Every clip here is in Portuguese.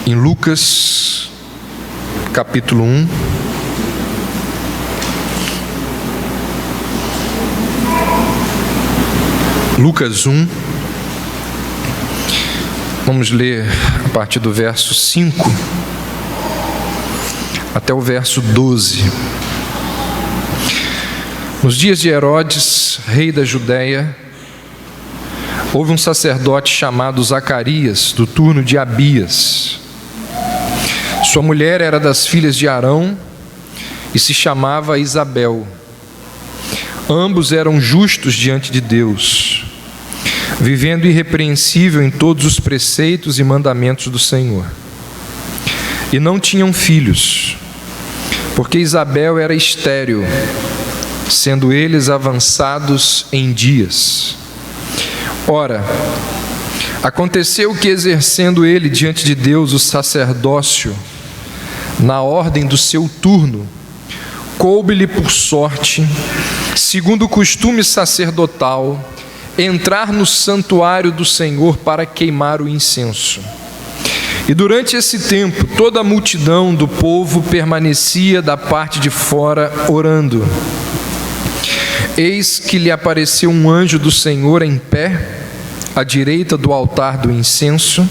em Lucas, capítulo 1. Lucas 1. Vamos ler a partir do verso 5 até o verso 12. Nos dias de Herodes, rei da Judéia, houve um sacerdote chamado Zacarias, do turno de Abias. Sua mulher era das filhas de Arão e se chamava Isabel. Ambos eram justos diante de Deus, vivendo irrepreensível em todos os preceitos e mandamentos do Senhor. E não tinham filhos, porque Isabel era estéril, sendo eles avançados em dias. Ora, aconteceu que, exercendo ele diante de Deus o sacerdócio, na ordem do seu turno, coube-lhe por sorte, segundo o costume sacerdotal, entrar no santuário do Senhor para queimar o incenso. E durante esse tempo, toda a multidão do povo permanecia da parte de fora orando. Eis que lhe apareceu um anjo do Senhor em pé, à direita do altar do incenso,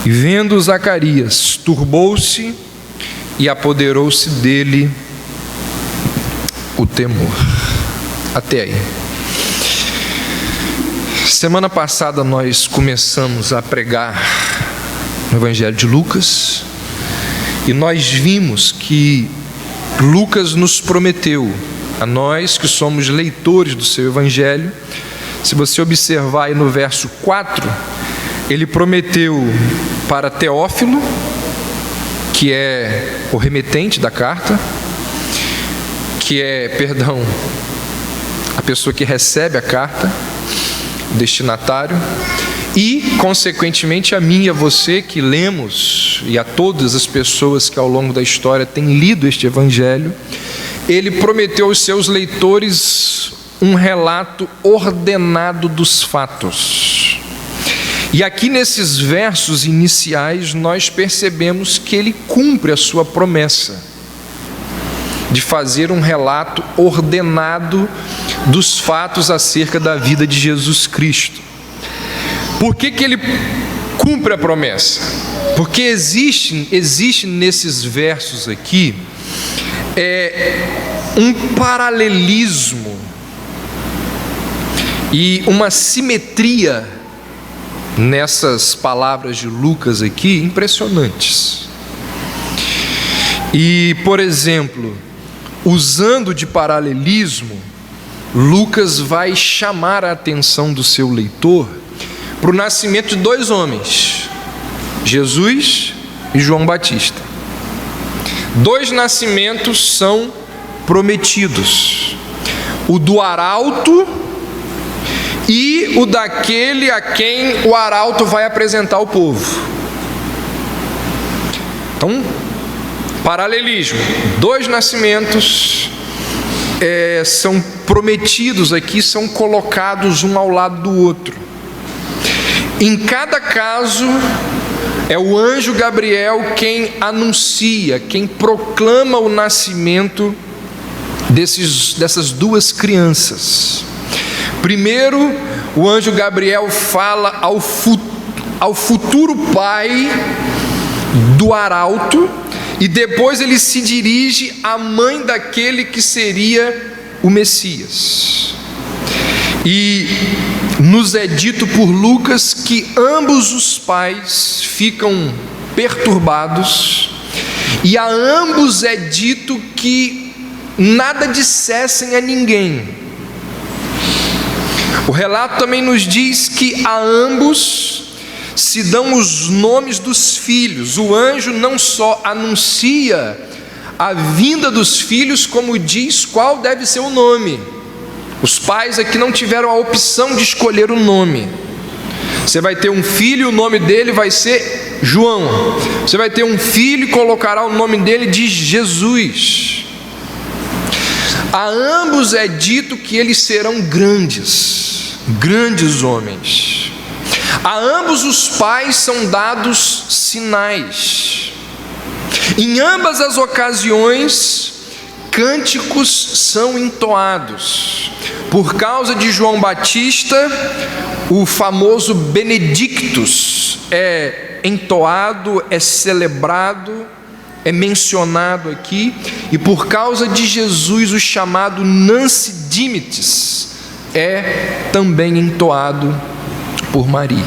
e vendo Zacarias, turbou-se e apoderou-se dele o temor. Até aí. Semana passada nós começamos a pregar no Evangelho de Lucas, e nós vimos que Lucas nos prometeu, a nós que somos leitores do seu Evangelho, se você observar aí no verso 4, ele prometeu para Teófilo, que é o remetente da carta, que é, a pessoa que recebe a carta, o destinatário, e, consequentemente, a mim e a você que lemos, e a todas as pessoas que ao longo da história têm lido este Evangelho, ele prometeu aos seus leitores um relato ordenado dos fatos. E aqui nesses versos iniciais nós percebemos que ele cumpre a sua promessa de fazer um relato ordenado dos fatos acerca da vida de Jesus Cristo. Por que ele cumpre a promessa? Porque existe nesses versos aqui um paralelismo e uma simetria nessas palavras de Lucas aqui impressionantes. E, por exemplo, usando de paralelismo, Lucas vai chamar a atenção do seu leitor para o nascimento de dois homens, Jesus e João Batista. Dois nascimentos são prometidos: o do arauto e o daquele a quem o arauto vai apresentar ao povo. Então, paralelismo, dois nascimentos são prometidos aqui, são colocados um ao lado do outro. Em cada caso, é o anjo Gabriel quem anuncia, quem proclama o nascimento dessas duas crianças. Primeiro, o anjo Gabriel fala ao futuro pai do arauto, e depois ele se dirige à mãe daquele que seria o Messias. E nos é dito por Lucas que ambos os pais ficam perturbados, e a ambos é dito que nada dissessem a ninguém. O relato também nos diz que a ambos se dão os nomes dos filhos. O anjo não só anuncia a vinda dos filhos, como diz qual deve ser o nome. Os pais aqui não tiveram a opção de escolher o nome. Você vai ter um filho e o nome dele vai ser João. Você vai ter um filho e colocará o nome dele de Jesus. A ambos é dito que eles serão grandes homens. A ambos os pais são dados sinais. Em ambas as ocasiões, cânticos são entoados. Por causa de João Batista, o famoso Benedictus é entoado, é celebrado, é mencionado aqui. E por causa de Jesus, o chamado Nunc Dimittis é também entoado por Maria.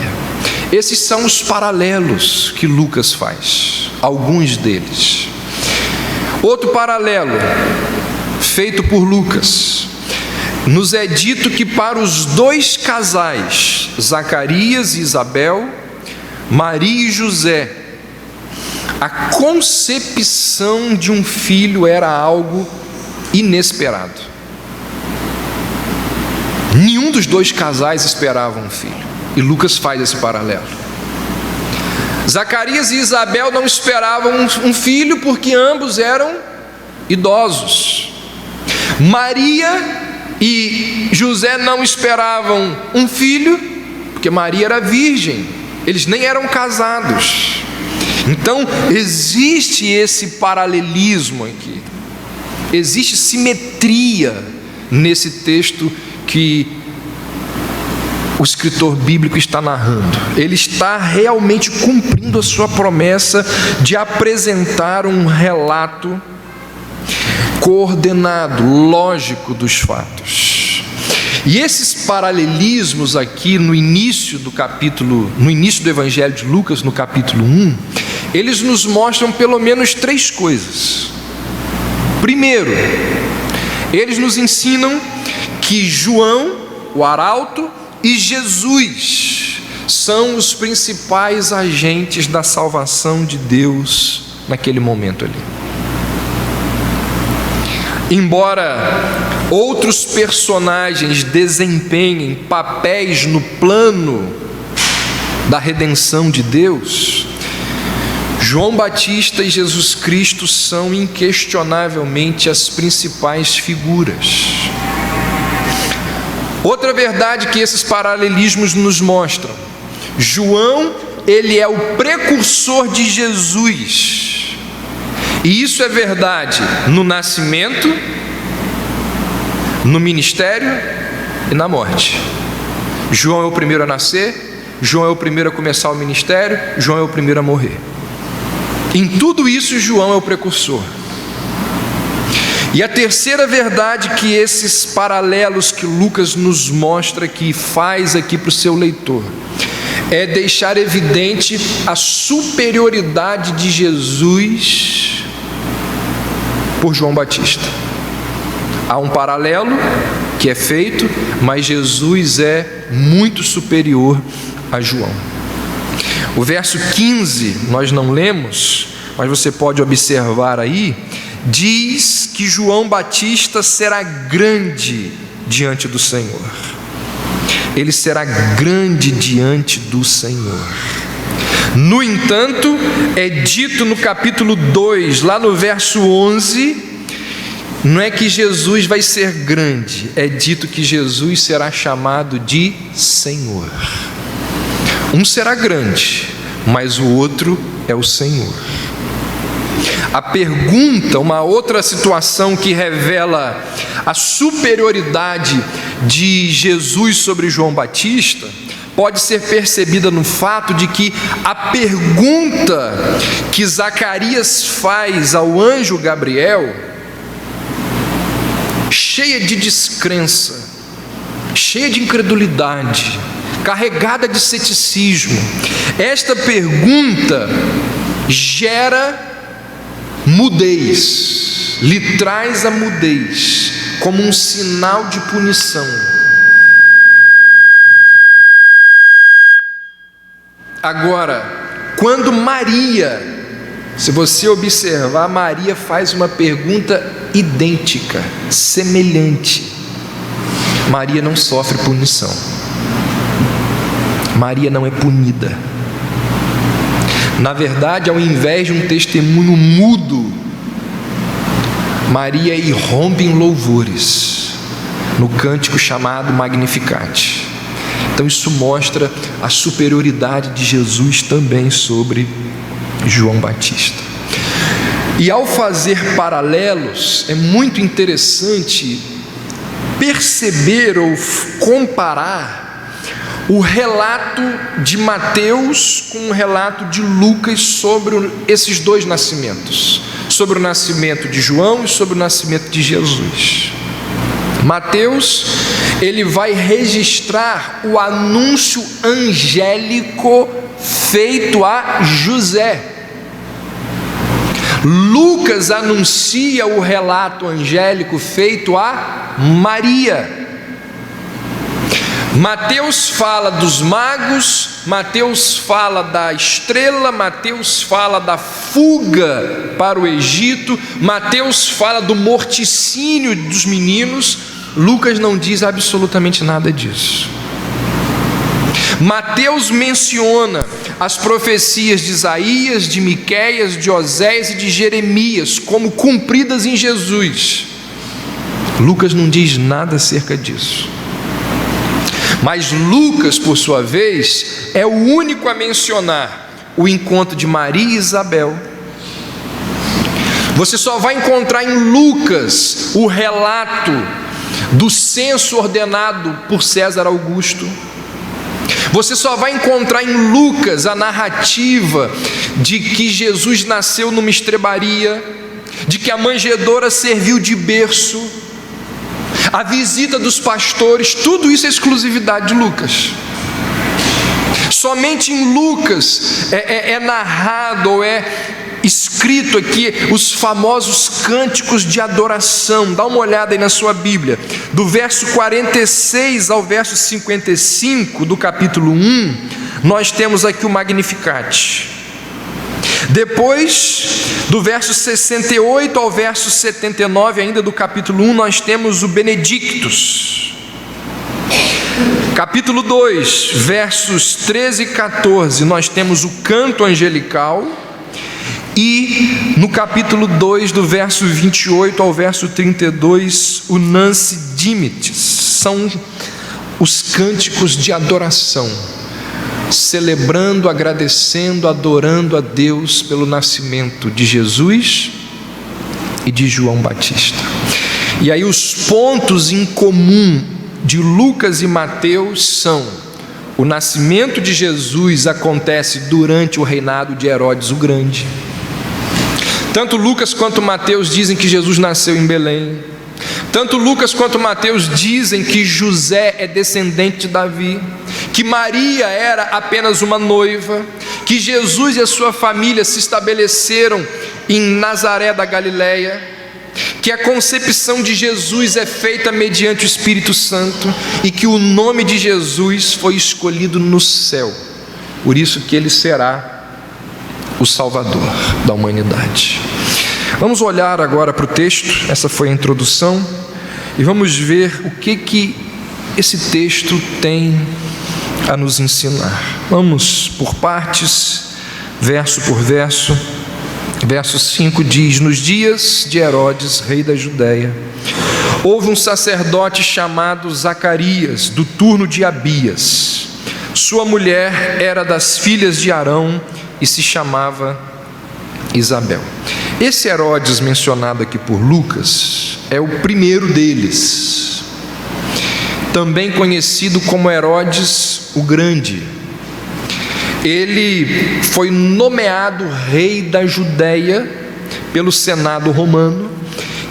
Esses são os paralelos que Lucas faz, alguns deles. Outro paralelo feito por Lucas, nos é dito que para os dois casais, Zacarias e Isabel, Maria e José, a concepção de um filho era algo inesperado. Nenhum dos dois casais esperava um filho, e Lucas faz esse paralelo. Zacarias e Isabel não esperavam um filho porque ambos eram idosos. Maria e José não esperavam um filho porque Maria era virgem, eles nem eram casados. Então existe esse paralelismo aqui, existe simetria nesse texto que o escritor bíblico está narrando. Ele está realmente cumprindo a sua promessa de apresentar um relato coordenado, lógico dos fatos. E esses paralelismos aqui no início do capítulo, no início do Evangelho de Lucas, no capítulo 1, eles nos mostram pelo menos três coisas. Primeiro, eles nos ensinam que João, o arauto, e Jesus são os principais agentes da salvação de Deus naquele momento ali. Embora outros personagens desempenhem papéis no plano da redenção de Deus, João Batista e Jesus Cristo são inquestionavelmente as principais figuras. Outra verdade que esses paralelismos nos mostram: João, ele é o precursor de Jesus, e isso é verdade no nascimento, no ministério e na morte. João é o primeiro a nascer, João é o primeiro a começar o ministério, João é o primeiro a morrer. Em tudo isso, João é o precursor. E a terceira verdade que esses paralelos que Lucas nos mostra aqui, faz aqui para o seu leitor, é deixar evidente a superioridade de Jesus por João Batista. Há um paralelo que é feito, mas Jesus é muito superior a João. O verso 15 nós não lemos, mas você pode observar aí, diz que João Batista será grande diante do Senhor. Ele será grande diante do Senhor. No entanto, é dito no capítulo 2, lá no verso 11, não é que Jesus vai ser grande, é dito que Jesus será chamado de Senhor. Um será grande, mas o outro é o Senhor. A pergunta, uma outra situação que revela a superioridade de Jesus sobre João Batista, pode ser percebida no fato de que a pergunta que Zacarias faz ao anjo Gabriel, cheia de descrença, cheia de incredulidade, carregada de ceticismo, esta pergunta gera mudez, lhe traz a mudez como um sinal de punição. Agora, quando Maria, se você observar, Maria faz uma pergunta idêntica, semelhante. Maria não sofre punição. Maria não é punida. Na verdade, ao invés de um testemunho mudo, Maria irrompe em louvores, no cântico chamado Magnificat. Então isso mostra a superioridade de Jesus também sobre João Batista. E ao fazer paralelos, é muito interessante perceber ou comparar o relato de Mateus com o relato de Lucas sobre esses dois nascimentos, sobre o nascimento de João e sobre o nascimento de Jesus. Mateus, ele vai registrar o anúncio angélico feito a José. Lucas anuncia o relato angélico feito a Maria. Mateus fala dos magos, Mateus fala da estrela, Mateus fala da fuga para o Egito, Mateus fala do morticínio dos meninos. Lucas não diz absolutamente nada disso. Mateus menciona as profecias de Isaías, de Miqueias, de Oséias e de Jeremias como cumpridas em Jesus. Lucas não diz nada acerca disso. Mas Lucas, por sua vez, é o único a mencionar o encontro de Maria e Isabel. Você só vai encontrar em Lucas o relato do censo ordenado por César Augusto. Você só vai encontrar em Lucas a narrativa de que Jesus nasceu numa estrebaria, de que a manjedoura serviu de berço, a visita dos pastores. Tudo isso é exclusividade de Lucas. Somente em Lucas é narrado ou é escrito aqui os famosos cânticos de adoração. Dá uma olhada aí na sua Bíblia, do verso 46 ao verso 55 do capítulo 1, nós temos aqui o Magnificat. Depois, do verso 68 ao verso 79, ainda do capítulo 1, nós temos o Benedictus. Capítulo 2, versos 13 e 14, nós temos o canto angelical. E no capítulo 2, do verso 28 ao verso 32, o Nunc Dimittis. São os cânticos de adoração, celebrando, agradecendo, adorando a Deus pelo nascimento de Jesus e de João Batista. E aí os pontos em comum de Lucas e Mateus são: o nascimento de Jesus acontece durante o reinado de Herodes o Grande. Tanto Lucas quanto Mateus dizem que Jesus nasceu em Belém. Tanto Lucas quanto Mateus dizem que José é descendente de Davi, que Maria era apenas uma noiva, que Jesus e a sua família se estabeleceram em Nazaré da Galileia, que a concepção de Jesus é feita mediante o Espírito Santo e que o nome de Jesus foi escolhido no céu. Por isso que ele será o Salvador da humanidade. Vamos olhar agora para o texto. Essa foi a introdução e vamos ver o que esse texto tem a nos ensinar. Vamos por partes, verso por verso. Verso 5 diz: nos dias de Herodes, rei da Judéia, houve um sacerdote chamado Zacarias, do turno de Abias. Sua mulher era das filhas de Arão e se chamava Isabel. Esse Herodes mencionado aqui por Lucas é o primeiro deles, também conhecido como Herodes o Grande. Ele foi nomeado rei da Judéia pelo Senado romano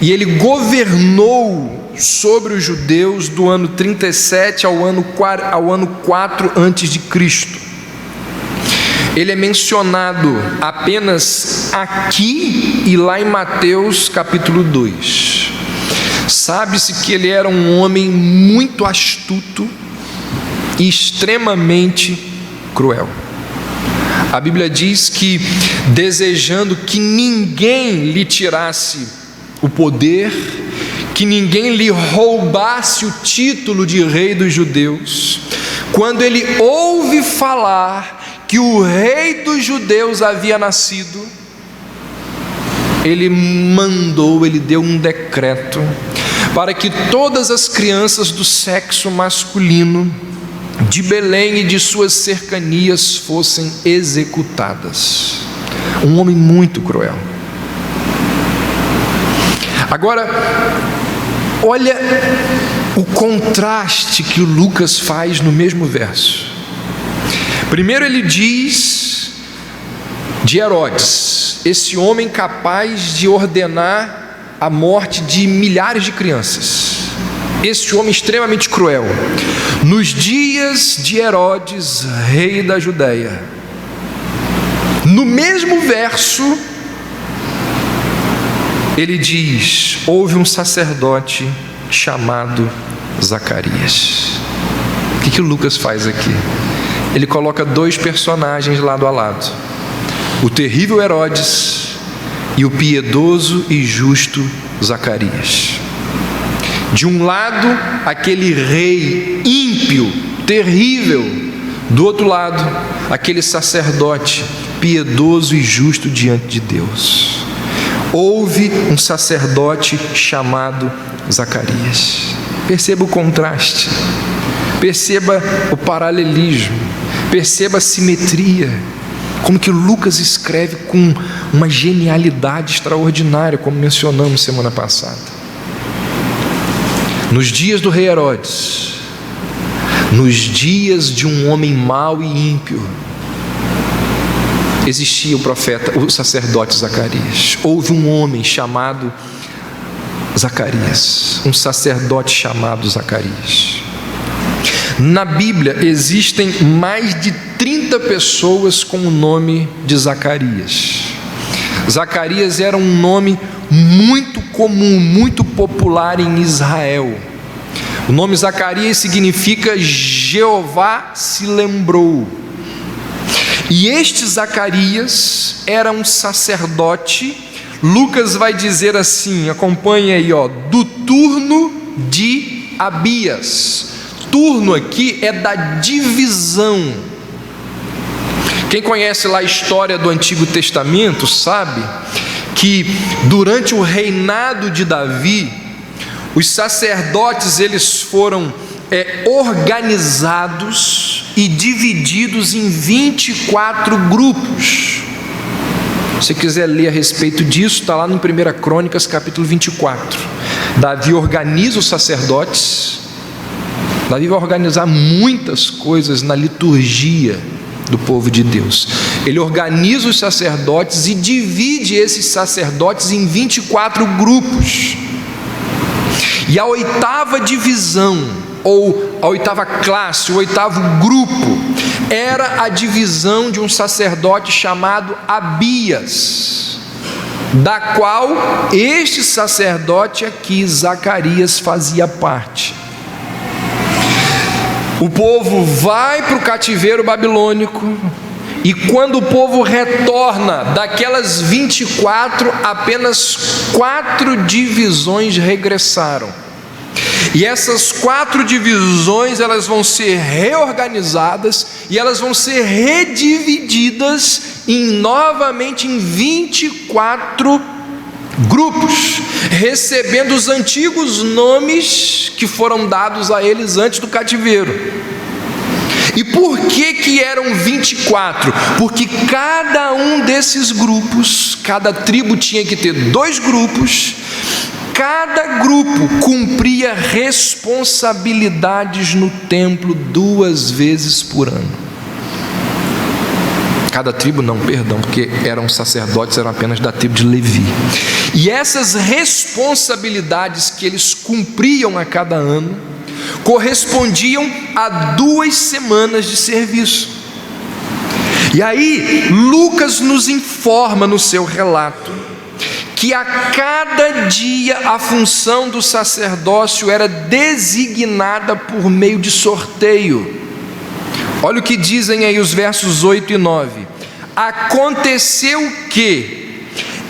e ele governou sobre os judeus do ano 37 ao ano 4 antes de Cristo. Ele é mencionado apenas aqui e lá em Mateus capítulo 2. Sabe-se que ele era um homem muito astuto e extremamente cruel. A Bíblia diz que, desejando que ninguém lhe tirasse o poder, que ninguém lhe roubasse o título de rei dos judeus, quando ele ouve falar que o rei dos judeus havia nascido, ele deu um decreto para que todas as crianças do sexo masculino de Belém e de suas cercanias fossem executadas. Um homem muito cruel. Agora, olha o contraste que o Lucas faz no mesmo verso. Primeiro ele diz de Herodes, esse homem capaz de ordenar a morte de milhares de crianças. Esse homem extremamente cruel. Nos dias de Herodes, rei da Judéia. No mesmo verso, ele diz: houve um sacerdote chamado Zacarias. O que o Lucas faz aqui? Ele coloca dois personagens lado a lado: o terrível Herodes e o piedoso e justo Zacarias. De um lado, aquele rei ímpio, terrível; do outro lado, aquele sacerdote piedoso e justo diante de Deus. Houve um sacerdote chamado Zacarias. Perceba o contraste, perceba o paralelismo, perceba a simetria, como que Lucas escreve com uma genialidade extraordinária, como mencionamos semana passada. Nos dias do rei Herodes, nos dias de um homem mau e ímpio, existia o profeta, o sacerdote Zacarias. Houve um homem chamado Zacarias, um sacerdote chamado Zacarias. Na Bíblia existem mais de 30 pessoas com o nome de Zacarias. Zacarias era um nome muito comum, muito popular em Israel. O nome Zacarias significa Jeová se lembrou. E este Zacarias era um sacerdote. Lucas vai dizer assim, acompanhe aí, do turno de Abias. Turno aqui é da divisão. Quem conhece lá a história do Antigo Testamento sabe que durante o reinado de Davi, os sacerdotes eles foram organizados e divididos em 24 grupos. Se você quiser ler a respeito disso, está lá no 1 Crônicas capítulo 24. Davi organiza os sacerdotes. Davi vai organizar muitas coisas na liturgia do povo de Deus. Ele organiza os sacerdotes e divide esses sacerdotes em 24 grupos. E a oitava divisão, ou a oitava classe, o oitavo grupo, era a divisão de um sacerdote chamado Abias, da qual este sacerdote aqui, Zacarias, fazia parte. O povo vai para o cativeiro babilônico, e quando o povo retorna daquelas 24, apenas 4 divisões regressaram. E essas 4 divisões, elas vão ser reorganizadas e elas vão ser redivididas novamente em 24 grupos, recebendo os antigos nomes que foram dados a eles antes do cativeiro. E por que eram 24? Porque cada um desses grupos, cada tribo tinha que ter 2 grupos, cada grupo cumpria responsabilidades no templo 2 vezes por ano. Cada tribo não, perdão, porque eram sacerdotes, eram apenas da tribo de Levi. E essas responsabilidades que eles cumpriam a cada ano, correspondiam a 2 semanas de serviço. E aí, Lucas nos informa no seu relato, que a cada dia a função do sacerdócio era designada por meio de sorteio. Olha o que dizem aí os versos 8 e 9. Aconteceu que,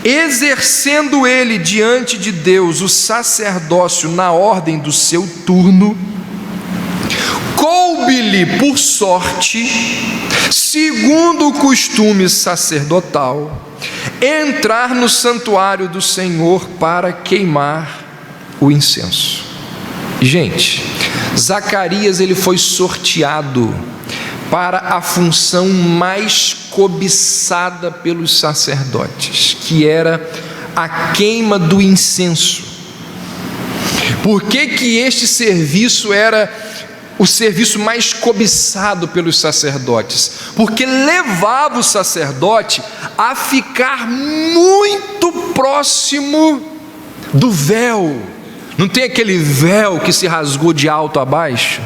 exercendo ele diante de Deus o sacerdócio na ordem do seu turno, coube-lhe por sorte, segundo o costume sacerdotal, entrar no santuário do Senhor para queimar o incenso. Gente, Zacarias, ele foi sorteado para a função mais cobiçada pelos sacerdotes, que era a queima do incenso. Por que este serviço era o serviço mais cobiçado pelos sacerdotes? Porque levava o sacerdote a ficar muito próximo do véu. Não tem aquele véu que se rasgou de alto a baixo?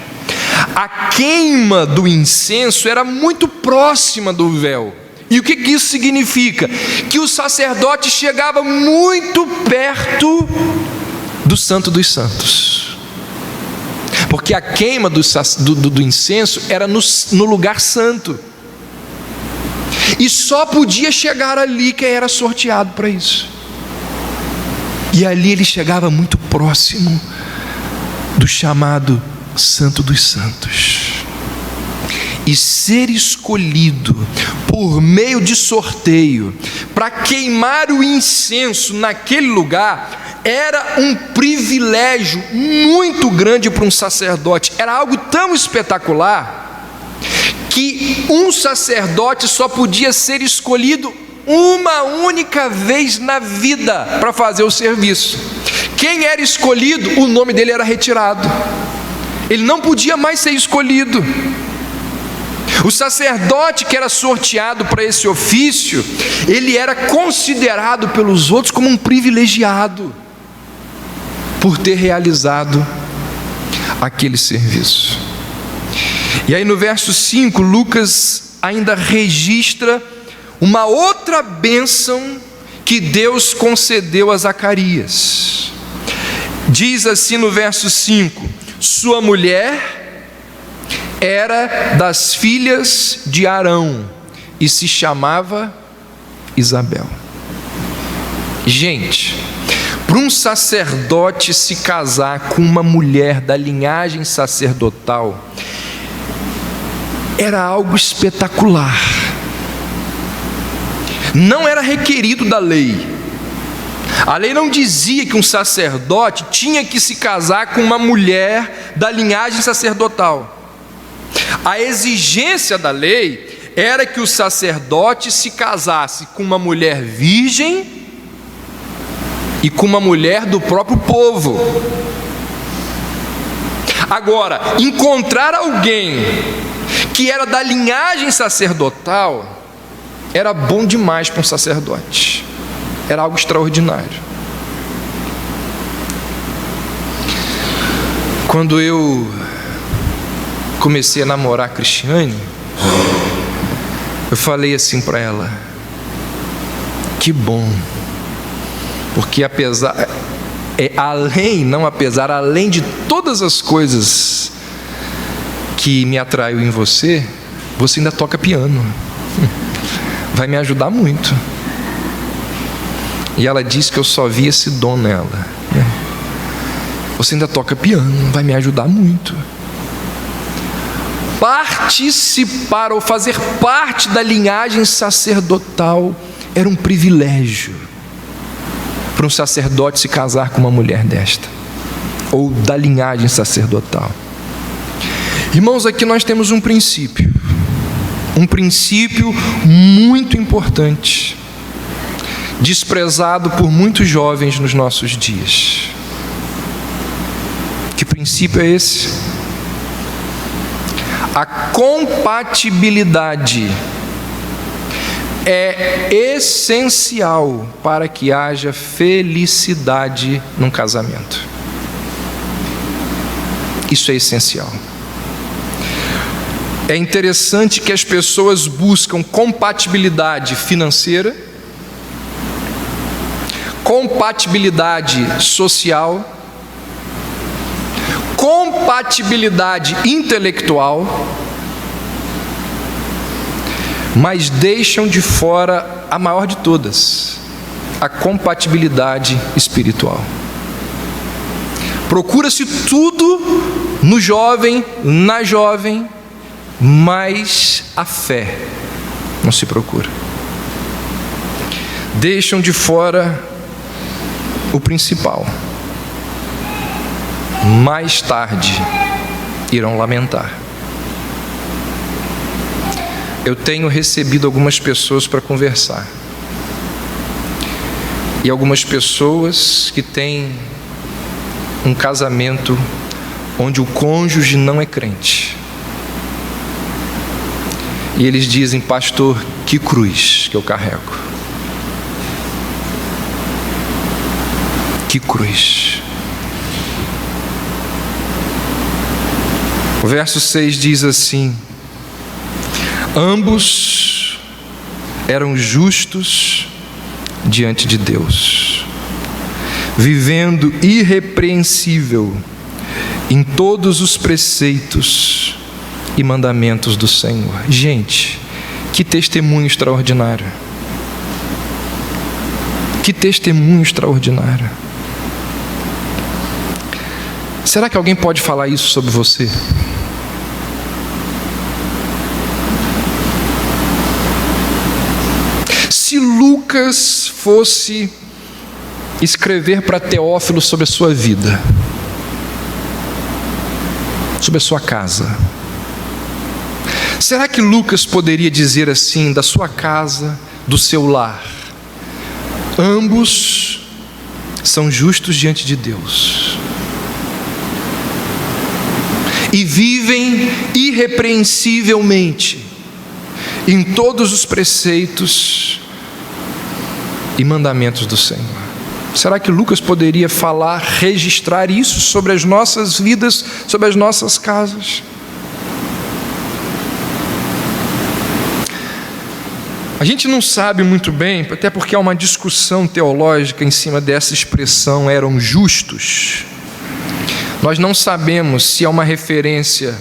A queima do incenso era muito próxima do véu. E o que isso significa? Que o sacerdote chegava muito perto do Santo dos Santos. Porque a queima do incenso era no lugar santo. E só podia chegar ali quem era sorteado para isso. E ali ele chegava muito próximo do chamado Santo dos Santos. E ser escolhido por meio de sorteio para queimar o incenso naquele lugar era um privilégio muito grande para um sacerdote. Era algo tão espetacular que um sacerdote só podia ser escolhido uma única vez na vida para fazer o serviço. Quem era escolhido, o nome dele era retirado. Ele não podia mais ser escolhido. O sacerdote que era sorteado para esse ofício, ele era considerado pelos outros como um privilegiado por ter realizado aquele serviço. E aí no verso 5, Lucas ainda registra uma outra bênção que Deus concedeu a Zacarias. Diz assim no verso 5: sua mulher era das filhas de Arão e se chamava Isabel. Gente, para um sacerdote se casar com uma mulher da linhagem sacerdotal era algo espetacular. Não era requerido da lei. A lei não dizia que um sacerdote tinha que se casar com uma mulher da linhagem sacerdotal. A exigência da lei era que o sacerdote se casasse com uma mulher virgem e com uma mulher do próprio povo. Agora, encontrar alguém que era da linhagem sacerdotal era bom demais para um sacerdote. Era algo extraordinário. Quando eu comecei a namorar a Cristiane, eu falei assim para ela: que bom, porque além de todas as coisas que me atraiu em você, você ainda toca piano. Vai me ajudar muito. E ela disse que eu só vi esse dom nela. Você ainda toca piano, vai me ajudar muito. Participar ou fazer parte da linhagem sacerdotal era um privilégio para um sacerdote se casar com uma mulher desta, ou da linhagem sacerdotal. Irmãos, aqui nós temos um princípio muito importante, desprezado por muitos jovens nos nossos dias. Que princípio é esse? A compatibilidade é essencial para que haja felicidade num casamento. Isso é essencial. É interessante que as pessoas buscam compatibilidade financeira, compatibilidade social, compatibilidade intelectual, mas deixam de fora a maior de todas, a compatibilidade espiritual. Procura-se tudo no jovem, na jovem, mas a fé não se procura. Deixam de fora o principal. Mais tarde, irão lamentar. Eu tenho recebido algumas pessoas para conversar. E algumas pessoas que têm um casamento onde o cônjuge não é crente. E eles dizem: pastor, que cruz que eu carrego. Que cruz. O verso 6 diz assim: ambos eram justos diante de Deus, vivendo irrepreensível em todos os preceitos e mandamentos do Senhor. Gente, que testemunho extraordinário. Que testemunho extraordinário. Será que alguém pode falar isso sobre você? Se Lucas fosse escrever para Teófilo sobre a sua vida, sobre a sua casa, será que Lucas poderia dizer assim da sua casa, do seu lar: ambos são justos diante de Deus e vivem irrepreensivelmente em todos os preceitos e mandamentos do Senhor? Será que Lucas poderia falar, registrar isso sobre as nossas vidas, sobre as nossas casas? A gente não sabe muito bem, até porque há uma discussão teológica em cima dessa expressão "eram justos". Nós não sabemos se é uma referência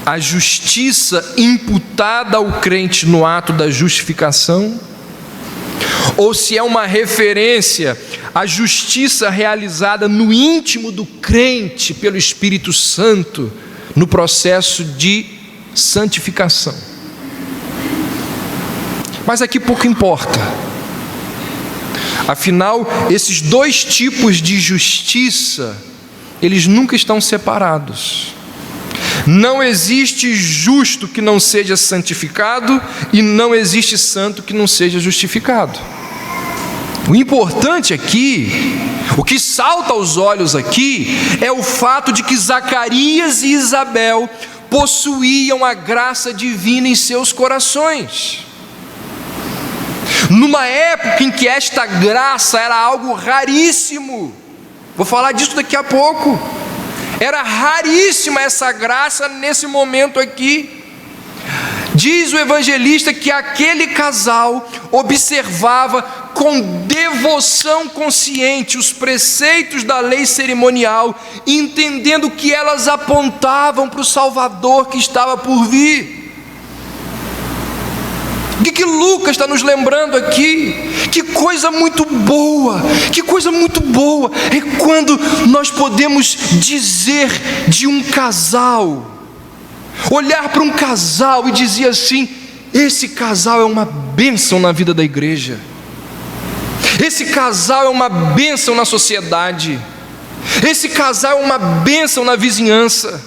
à justiça imputada ao crente no ato da justificação, ou se é uma referência à justiça realizada no íntimo do crente pelo Espírito Santo no processo de santificação. Mas aqui pouco importa. Afinal, esses dois tipos de justiça, eles nunca estão separados. Não existe justo que não seja santificado, e não existe santo que não seja justificado. O importante aqui, o que salta aos olhos aqui, é o fato de que Zacarias e Isabel possuíam a graça divina em seus corações. Numa época em que esta graça era algo raríssimo. Vou falar disso daqui a pouco. Era raríssima essa graça nesse momento aqui. Diz o evangelista que aquele casal observava com devoção consciente os preceitos da lei cerimonial, entendendo que elas apontavam para o Salvador que estava por vir. O que Lucas está nos lembrando aqui? Que coisa muito boa, que coisa muito boa é quando nós podemos dizer de um casal, olhar para um casal e dizer assim: esse casal é uma bênção na vida da igreja, esse casal é uma bênção na sociedade, esse casal é uma bênção na vizinhança,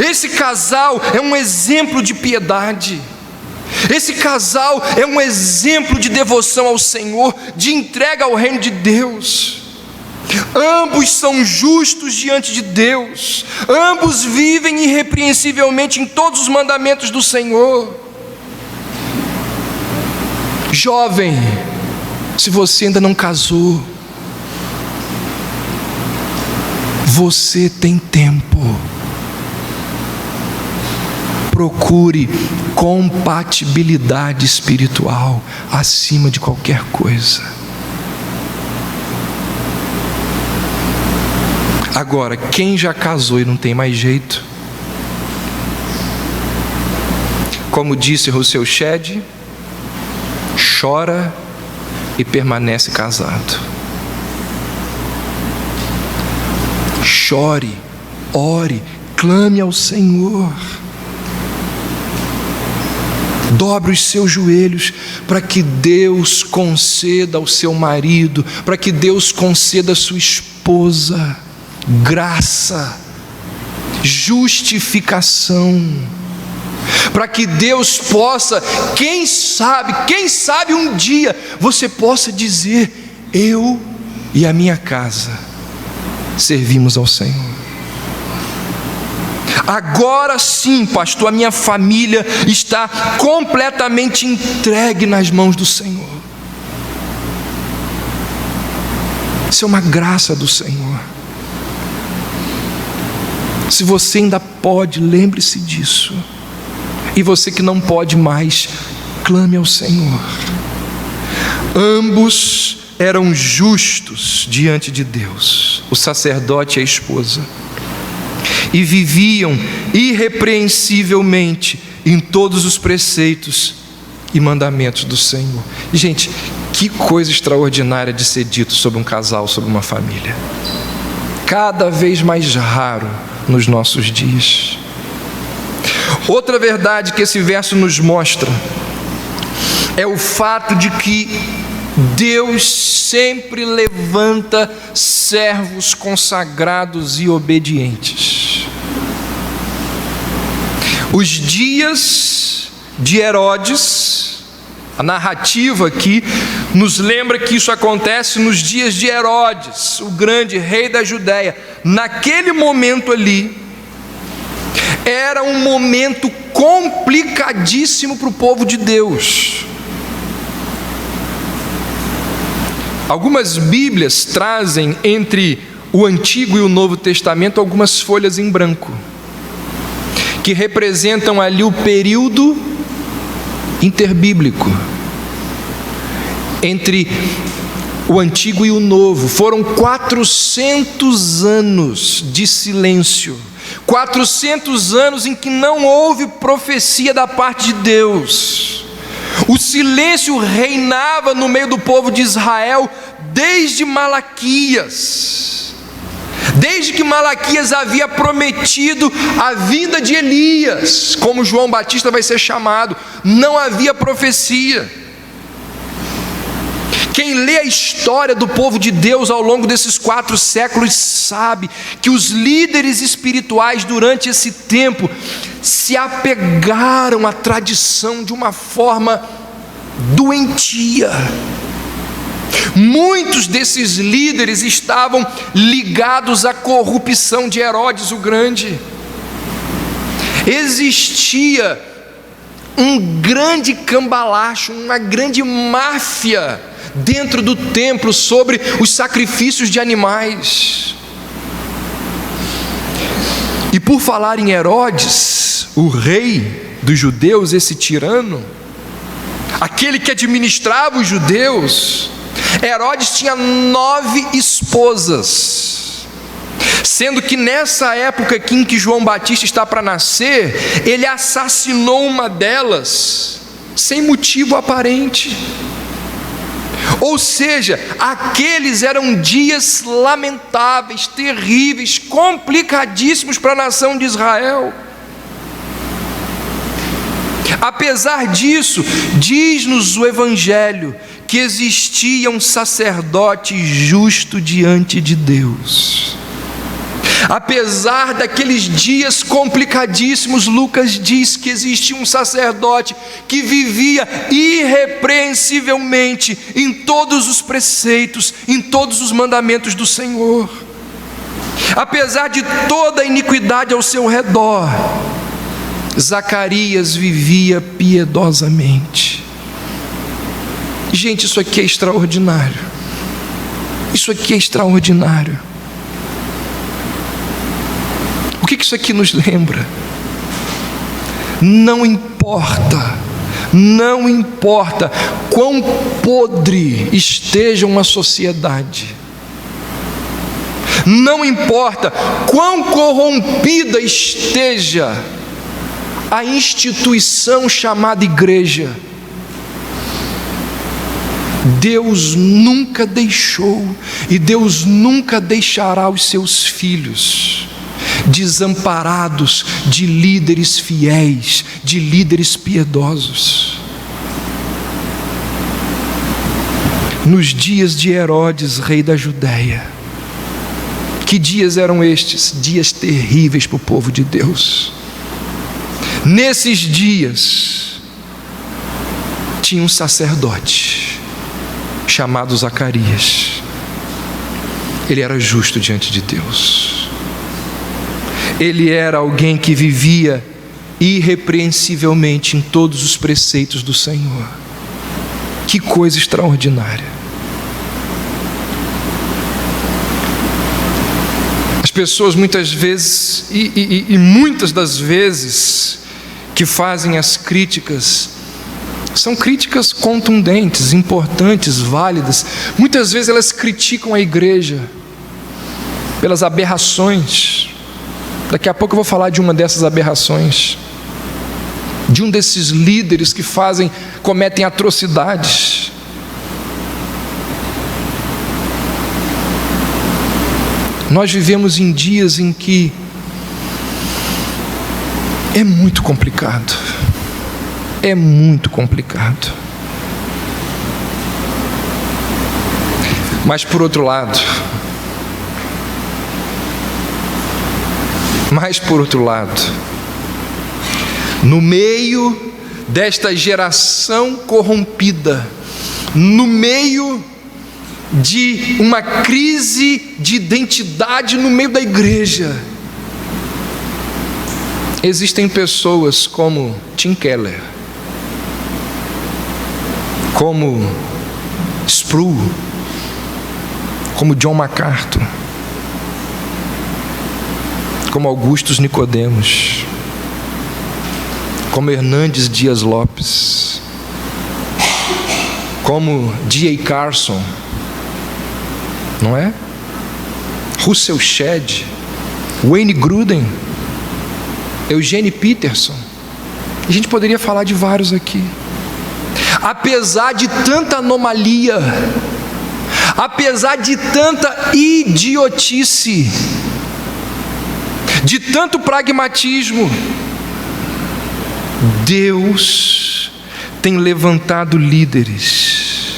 esse casal é um exemplo de piedade. Esse casal é um exemplo de devoção ao Senhor, de entrega ao reino de Deus. Ambos são justos diante de Deus. Ambos vivem irrepreensivelmente em todos os mandamentos do Senhor. Jovem, se você ainda não casou, você tem tempo. Procure compatibilidade espiritual acima de qualquer coisa. Agora, quem já casou e não tem mais jeito, como disse Rousseau Shedd, chora e permanece casado. Chore, ore, clame ao Senhor. Dobre os seus joelhos para que Deus conceda ao seu marido, para que Deus conceda à sua esposa graça justificação, para que Deus possa, quem sabe um dia você possa dizer: eu e a minha casa servimos ao Senhor. Agora sim, pastor, a minha família está completamente entregue nas mãos do Senhor. Isso é uma graça do Senhor. Se você ainda pode, lembre-se disso. E você que não pode mais, clame ao Senhor. Ambos eram justos diante de Deus, o sacerdote e a esposa, e viviam irrepreensivelmente em todos os preceitos e mandamentos do Senhor. Gente, que coisa extraordinária de ser dito sobre um casal, sobre uma família. Cada vez mais raro nos nossos dias. Outra verdade que esse verso nos mostra é o fato de que Deus sempre levanta servos consagrados e obedientes. Os dias de Herodes, a narrativa aqui nos lembra que isso acontece nos dias de Herodes, o grande rei da Judéia. Naquele momento ali, era um momento complicadíssimo para o povo de Deus. Algumas Bíblias trazem entre o Antigo e o Novo Testamento algumas folhas em branco, que representam ali o período interbíblico entre o Antigo e o Novo. Foram 400 anos de silêncio, 400 anos em que não houve profecia da parte de Deus. O silêncio reinava no meio do povo de Israel desde Malaquias. Desde que Malaquias havia prometido a vinda de Elias, como João Batista vai ser chamado, não havia profecia. Quem lê a história do povo de Deus ao longo desses 4 séculos sabe que os líderes espirituais durante esse tempo se apegaram à tradição de uma forma doentia. Muitos desses líderes estavam ligados à corrupção de Herodes o Grande. Existia um grande cambalacho, uma grande máfia dentro do templo sobre os sacrifícios de animais. E por falar em Herodes, o rei dos judeus, esse tirano, aquele que administrava os judeus, Herodes tinha 9 esposas, sendo que nessa época aqui em que João Batista está para nascer, ele assassinou uma delas sem motivo aparente. Ou seja, aqueles eram dias lamentáveis, terríveis, complicadíssimos para a nação de Israel. Apesar disso, diz-nos o Evangelho que existia um sacerdote justo diante de Deus. Apesar daqueles dias complicadíssimos, Lucas diz que existia um sacerdote que vivia irrepreensivelmente em todos os preceitos, em todos os mandamentos do Senhor. Apesar de toda a iniquidade ao seu redor, Zacarias vivia piedosamente. Gente, isso aqui é extraordinário. Isso aqui é extraordinário. O que isso aqui nos lembra? Não importa quão podre esteja uma sociedade, não importa quão corrompida esteja a instituição chamada igreja, Deus nunca deixou e Deus nunca deixará os seus filhos desamparados de líderes fiéis, de líderes piedosos. Nos dias de Herodes, rei da Judéia, Que dias eram estes? Dias terríveis para o povo de Deus. Nesses dias, tinha um sacerdote chamado Zacarias. Ele era justo diante de Deus. Ele era alguém que vivia irrepreensivelmente em todos os preceitos do Senhor. Que coisa extraordinária. As pessoas muitas vezes, e muitas das vezes que fazem as críticas, são críticas contundentes, importantes, válidas. Muitas vezes elas criticam a igreja pelas aberrações. Daqui a pouco eu vou falar de uma dessas aberrações, de um desses líderes que cometem atrocidades. Nós vivemos em dias em que é muito complicado. É muito complicado. Mas por outro lado, no meio desta geração corrompida, no meio de uma crise de identidade no meio da igreja, existem pessoas como Tim Keller, como Sproul, como John MacArthur, como Augustus Nicodemos, como Hernandes Dias Lopes, como D.A. Carson, não é? Russell Shedd, Wayne Grudem, Eugene Peterson. A gente poderia falar de vários aqui. Apesar de tanta anomalia, apesar de tanta idiotice, de tanto pragmatismo, Deus tem levantado líderes,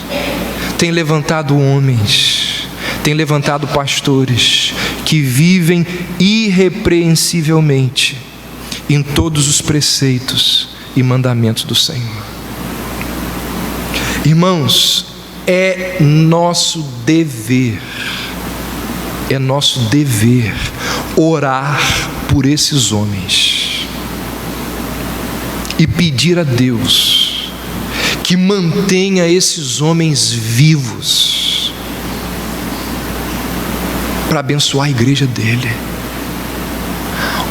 tem levantado homens, tem levantado pastores que vivem irrepreensivelmente em todos os preceitos e mandamentos do Senhor. Irmãos, é nosso dever orar por esses homens e pedir a Deus que mantenha esses homens vivos para abençoar a igreja dele.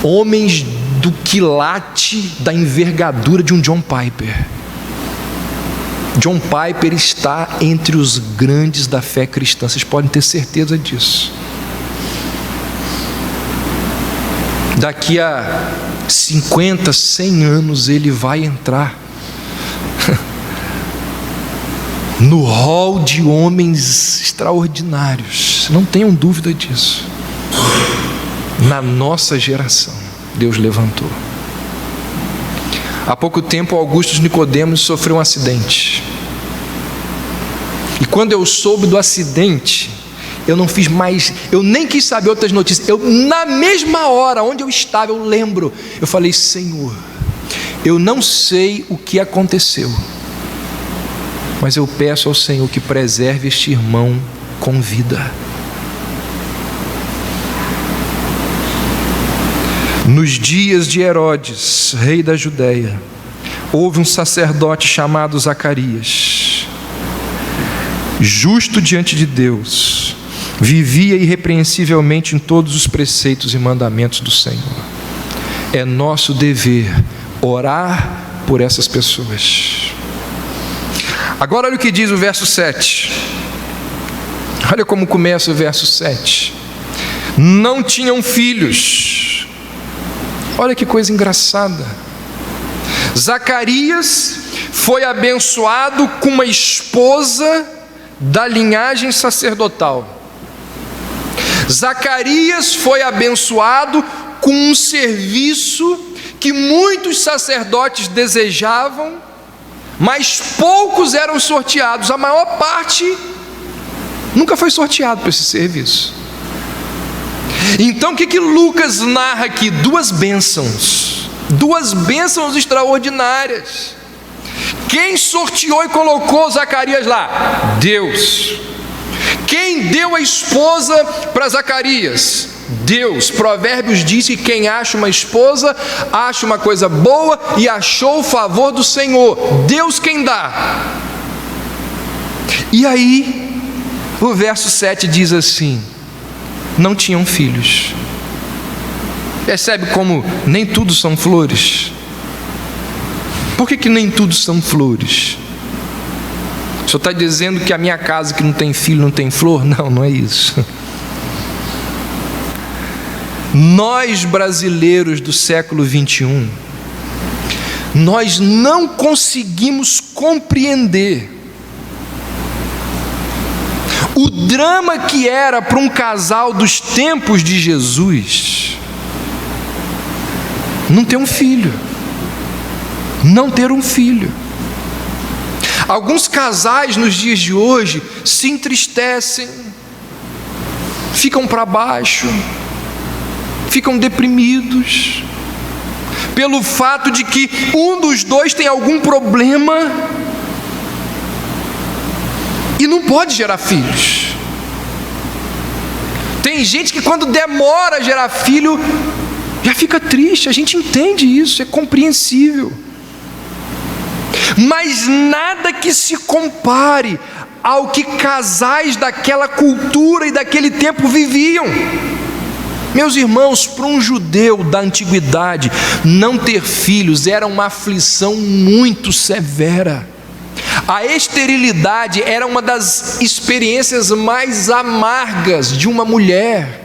Homens do quilate da envergadura de um John Piper. John Piper está entre os grandes da fé cristã, vocês podem ter certeza disso. Daqui a 50, 100 anos ele vai entrar no hall de homens extraordinários, não tenham dúvida disso. Na nossa geração, Deus levantou. Há pouco tempo, Augustus Nicodemos sofreu um acidente. E quando eu soube do acidente, eu não fiz mais, eu nem quis saber outras notícias. Na mesma hora onde eu estava, eu lembro, eu falei: Senhor, eu não sei o que aconteceu, mas eu peço ao Senhor que preserve este irmão com vida. Nos dias de Herodes, rei da Judéia, houve um sacerdote chamado Zacarias, justo diante de Deus, vivia irrepreensivelmente em todos os preceitos e mandamentos do Senhor. É nosso dever orar por essas pessoas. Agora olha o que diz o verso 7. Olha como começa o verso 7. Não tinham filhos. Olha que coisa engraçada. Zacarias foi abençoado com uma esposa da linhagem sacerdotal. Zacarias foi abençoado com um serviço que muitos sacerdotes desejavam, mas poucos eram sorteados. A maior parte nunca foi sorteado para esse serviço. Então o que Lucas narra aqui? Duas bênçãos extraordinárias. Quem sorteou e colocou Zacarias lá? Deus. Quem deu a esposa para Zacarias? Deus. Provérbios diz que quem acha uma esposa, acha uma coisa boa e achou o favor do Senhor. Deus quem dá. E aí, o verso 7 diz assim: não tinham filhos. Percebe como nem tudo são flores? Por que nem tudo são flores? O senhor está dizendo que a minha casa que não tem filho não tem flor? Não, não é isso. Nós brasileiros do século 21, nós não conseguimos compreender o drama que era para um casal dos tempos de Jesus não ter um filho. Alguns casais nos dias de hoje se entristecem, ficam para baixo, ficam deprimidos, pelo fato de que um dos dois tem algum problema e não pode gerar filhos. Tem gente que quando demora a gerar filho, já fica triste. A gente entende isso, é compreensível. Mas nada que se compare ao que casais daquela cultura e daquele tempo viviam. Meus irmãos, para um judeu da antiguidade, não ter filhos era uma aflição muito severa. A esterilidade era uma das experiências mais amargas de uma mulher.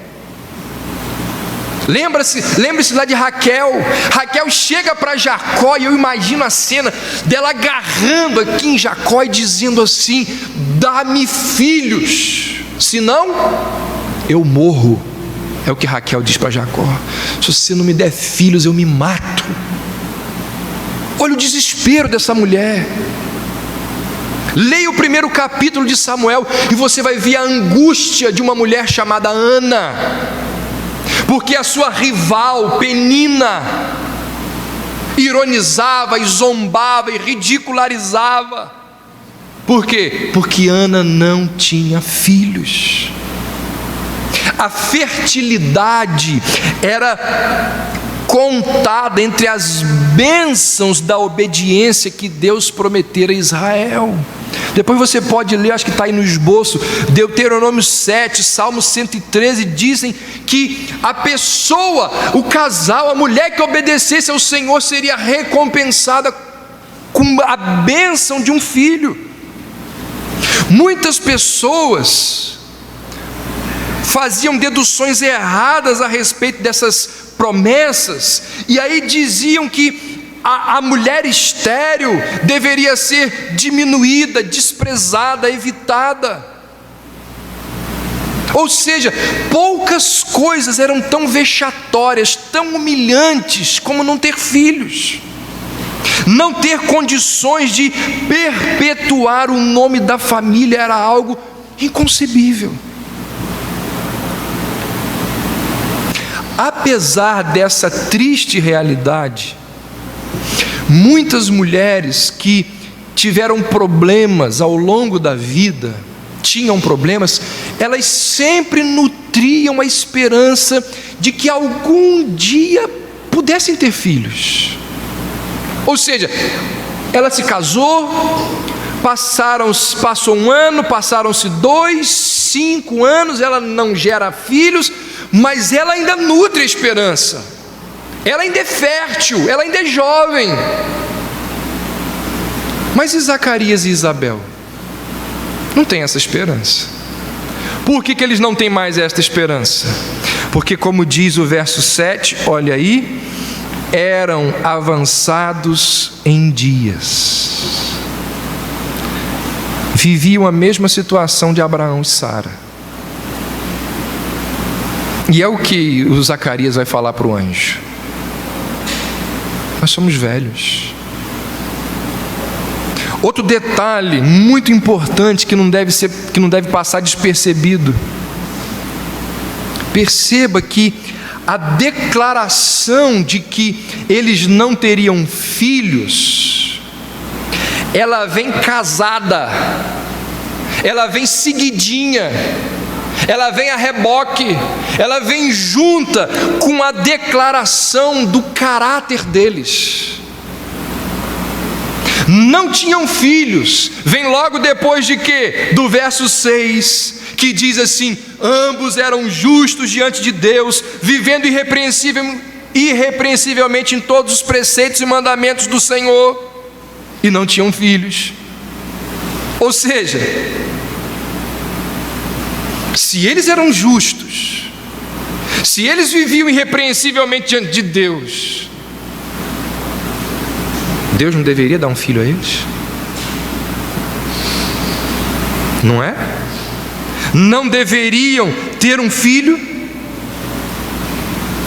Lembre-se lá de Raquel. Raquel chega para Jacó e eu imagino a cena dela agarrando aqui em Jacó e dizendo assim: dá-me filhos, senão eu morro. É o que Raquel diz para Jacó: se você não me der filhos, eu me mato. Olha o desespero dessa mulher. Leia o primeiro capítulo de Samuel e você vai ver a angústia de uma mulher chamada Ana, porque a sua rival Penina ironizava e zombava e ridicularizava. Por quê? Porque Ana não tinha filhos. A fertilidade era contada entre as bênçãos da obediência que Deus prometera a Israel. Depois você pode ler, acho que está aí no esboço, Deuteronômio 7, Salmo 113, dizem que a pessoa, o casal, a mulher que obedecesse ao Senhor seria recompensada com a bênção de um filho. Muitas pessoas faziam deduções erradas a respeito dessas promessas, e aí diziam que a mulher estéril deveria ser diminuída, desprezada, evitada. Ou seja, poucas coisas eram tão vexatórias, tão humilhantes como não ter filhos, não ter condições de perpetuar o nome da família era algo inconcebível. Apesar dessa triste realidade, muitas mulheres que tiveram problemas ao longo da vida, tinham problemas, elas sempre nutriam a esperança de que algum dia pudessem ter filhos. Ou seja, ela se casou, passou um ano, passaram-se 2, 5 anos, ela não gera filhos, mas ela ainda nutre a esperança, ela ainda é fértil, ela ainda é jovem. Mas e Zacarias e Isabel? Não tem essa esperança. Por que eles não têm mais esta esperança? Porque, como diz o verso 7, olha aí, eram avançados em dias, viviam a mesma situação de Abraão e Sara. E é o que o Zacarias vai falar para o anjo: nós somos velhos. Outro detalhe muito importante que não deve passar despercebido: perceba que a declaração de que eles não teriam filhos, ela vem casada, ela vem seguidinha, ela vem a reboque, ela vem junta com a declaração do caráter deles. Não tinham filhos, vem logo depois de quê? Do verso 6, que diz assim: ambos eram justos diante de Deus, vivendo irrepreensivelmente em todos os preceitos e mandamentos do Senhor, e não tinham filhos. Ou seja, se eles eram justos, se eles viviam irrepreensivelmente diante de Deus, Deus não deveria dar um filho a eles? Não é? Não deveriam ter um filho?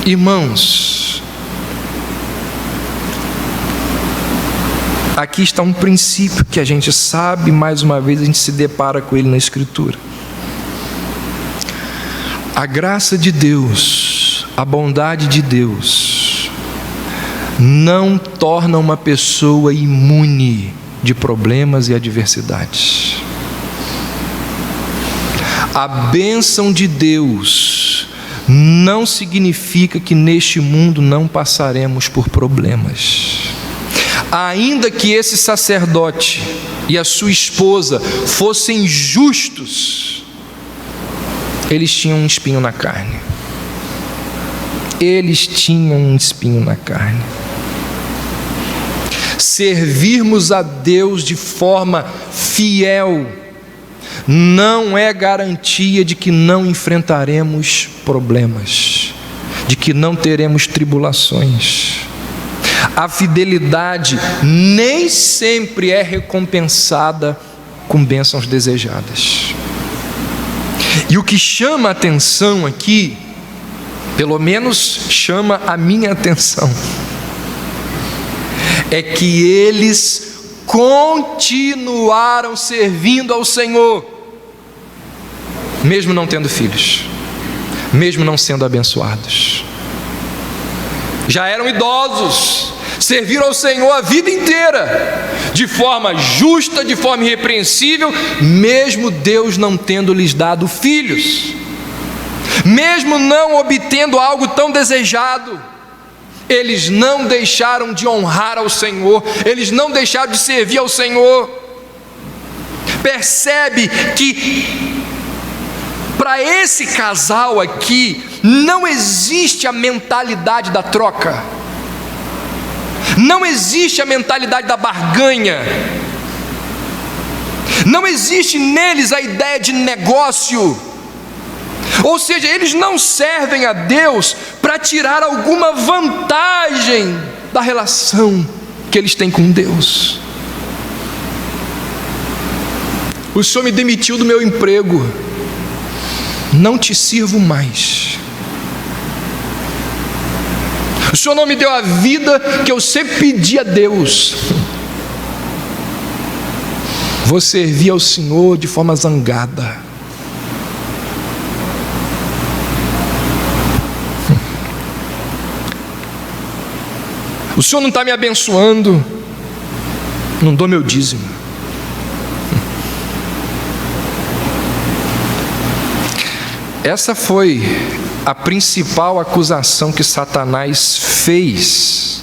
Irmãos, aqui está um princípio que a gente sabe, mais uma vez a gente se depara com ele na Escritura. A graça de Deus, a bondade de Deus, não torna uma pessoa imune de problemas e adversidades. A bênção de Deus não significa que neste mundo não passaremos por problemas. Ainda que esse sacerdote e a sua esposa fossem justos, eles tinham um espinho na carne. Eles tinham um espinho na carne. Servirmos a Deus de forma fiel não é garantia de que não enfrentaremos problemas, de que não teremos tribulações. A fidelidade nem sempre é recompensada com bênçãos desejadas. E o que chama a atenção aqui, pelo menos chama a minha atenção, é que eles continuaram servindo ao Senhor, mesmo não tendo filhos, mesmo não sendo abençoados. Já eram idosos, serviram ao Senhor a vida inteira, de forma justa, de forma irrepreensível, mesmo Deus não tendo lhes dado filhos, mesmo não obtendo algo tão desejado. Eles não deixaram de honrar ao Senhor, eles não deixaram de servir ao Senhor. Percebe que para esse casal aqui não existe a mentalidade da troca, não existe a mentalidade da barganha, não existe neles a ideia de negócio. Ou seja, eles não servem a Deus para tirar alguma vantagem da relação que eles têm com Deus. O Senhor me demitiu do meu emprego, não te sirvo mais. O Senhor não me deu a vida que eu sempre pedi a Deus. Vou servir ao Senhor de forma zangada. O Senhor não está me abençoando, não dou meu dízimo. Essa foi a principal acusação que Satanás fez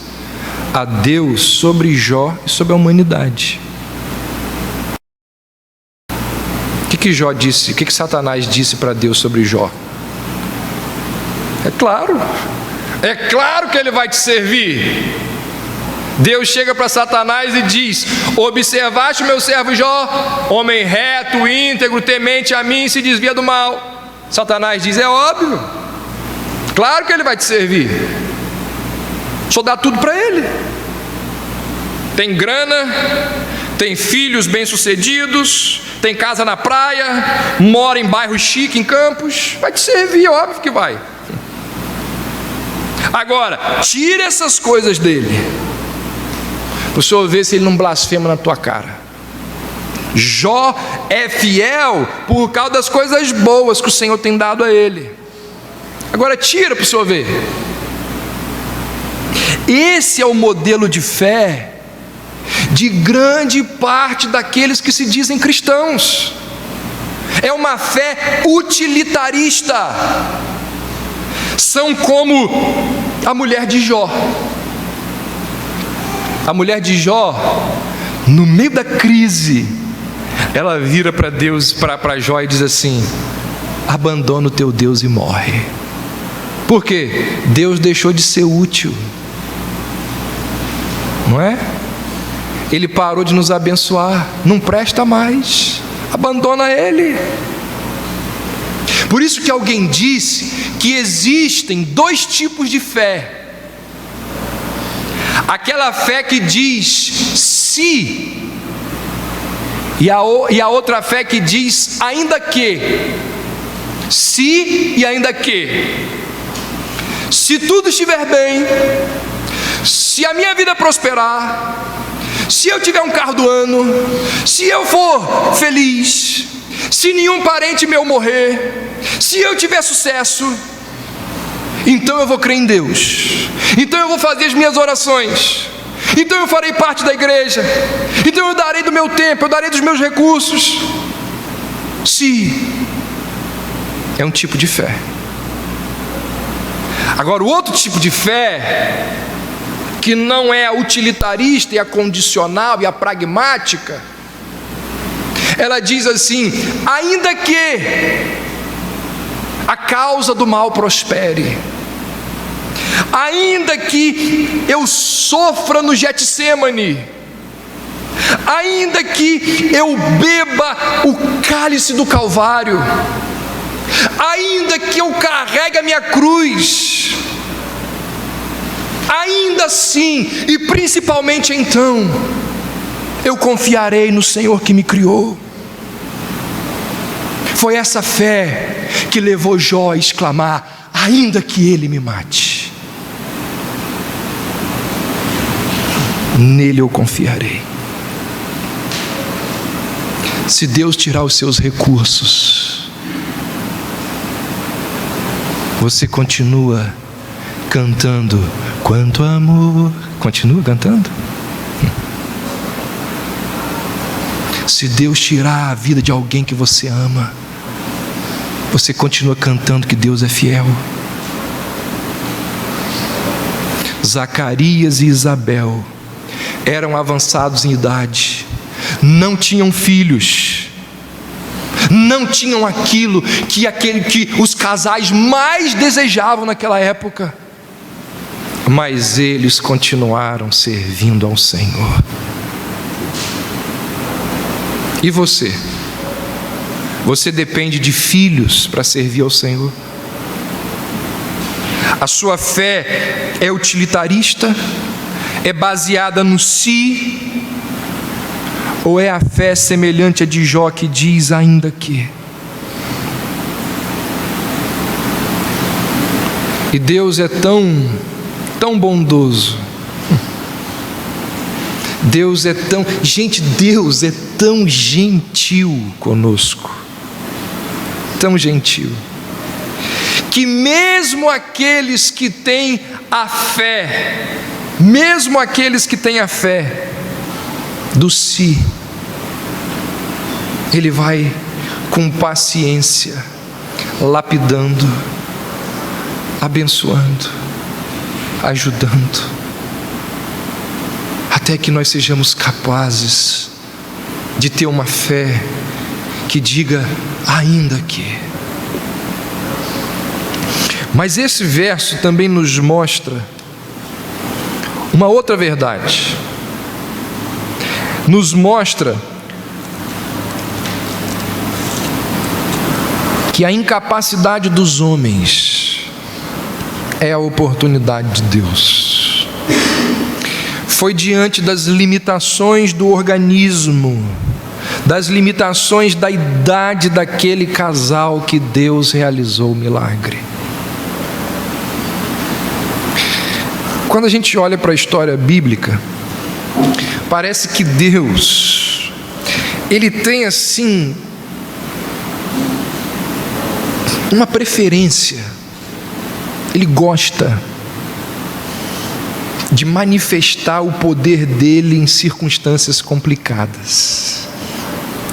a Deus sobre Jó e sobre a humanidade. O que Jó disse? O que Satanás disse para Deus sobre Jó? É claro que ele vai te servir. Deus chega para Satanás e diz: observaste o meu servo Jó, homem reto, íntegro, temente a mim, se desvia do mal. Satanás diz: é óbvio, claro que ele vai te servir. Só dá tudo para ele. Tem grana, tem filhos bem-sucedidos, tem casa na praia, mora em bairro chique, em Campos. Vai te servir, óbvio que vai. Agora, tira essas coisas dele, para o Senhor ver se ele não blasfema na tua cara. Jó é fiel por causa das coisas boas que o Senhor tem dado a ele. Agora tira para o senhor ver. Esse é o modelo de fé de grande parte daqueles que se dizem cristãos. É uma fé utilitarista. São como a mulher de Jó. A mulher de Jó, no meio da crise, ela vira para Deus, para Jó e diz assim: abandona o teu Deus e morre. Por quê? Deus deixou de ser útil, não é? Ele parou de nos abençoar, não presta mais, abandona Ele. Por isso que alguém disse que existem dois tipos de fé: aquela fé que diz se, e a outra fé que diz ainda que. Se e ainda que. Se tudo estiver bem, se a minha vida prosperar, se eu tiver um carro do ano, se eu for feliz, se nenhum parente meu morrer, se eu tiver sucesso, então eu vou crer em Deus, então eu vou fazer as minhas orações, então eu farei parte da igreja, então eu darei do meu tempo, eu darei dos meus recursos. Se é um tipo de fé. Agora, o outro tipo de fé, que não é a utilitarista e a condicional e a pragmática, ela diz assim: ainda que a causa do mal prospere, ainda que eu sofra no Getsêmani, ainda que eu beba o cálice do Calvário, ainda que eu carregue a minha cruz, ainda assim, e principalmente então, eu confiarei no Senhor que me criou. Foi essa fé que levou Jó a exclamar: ainda que ele me mate, nele eu confiarei. Se Deus tirar os seus recursos, você continua cantando quanto amor. Continua cantando. Se Deus tirar a vida de alguém que você ama, você continua cantando que Deus é fiel. Zacarias e Isabel eram avançados em idade, não tinham filhos, não tinham aquilo que os casais mais desejavam naquela época, mas eles continuaram servindo ao Senhor. E você? Você depende de filhos para servir ao Senhor? A sua fé é utilitarista? É baseada no si? Ou é a fé semelhante a de Jó, que diz ainda que? E Deus é tão bondoso. Deus é Deus é tão gentil conosco, tão gentil, que mesmo aqueles que têm a fé, do si, Ele vai com paciência lapidando, abençoando, ajudando, até que nós sejamos capazes de ter uma fé que diga ainda que. Mas esse verso também nos mostra uma outra verdade. Nos mostra que a incapacidade dos homens é a oportunidade de Deus. Foi diante das limitações do organismo, das limitações da idade daquele casal, que Deus realizou o milagre. Quando a gente olha para a história bíblica, parece que Deus, Ele tem assim uma preferência Ele gosta de manifestar o poder dele em circunstâncias complicadas.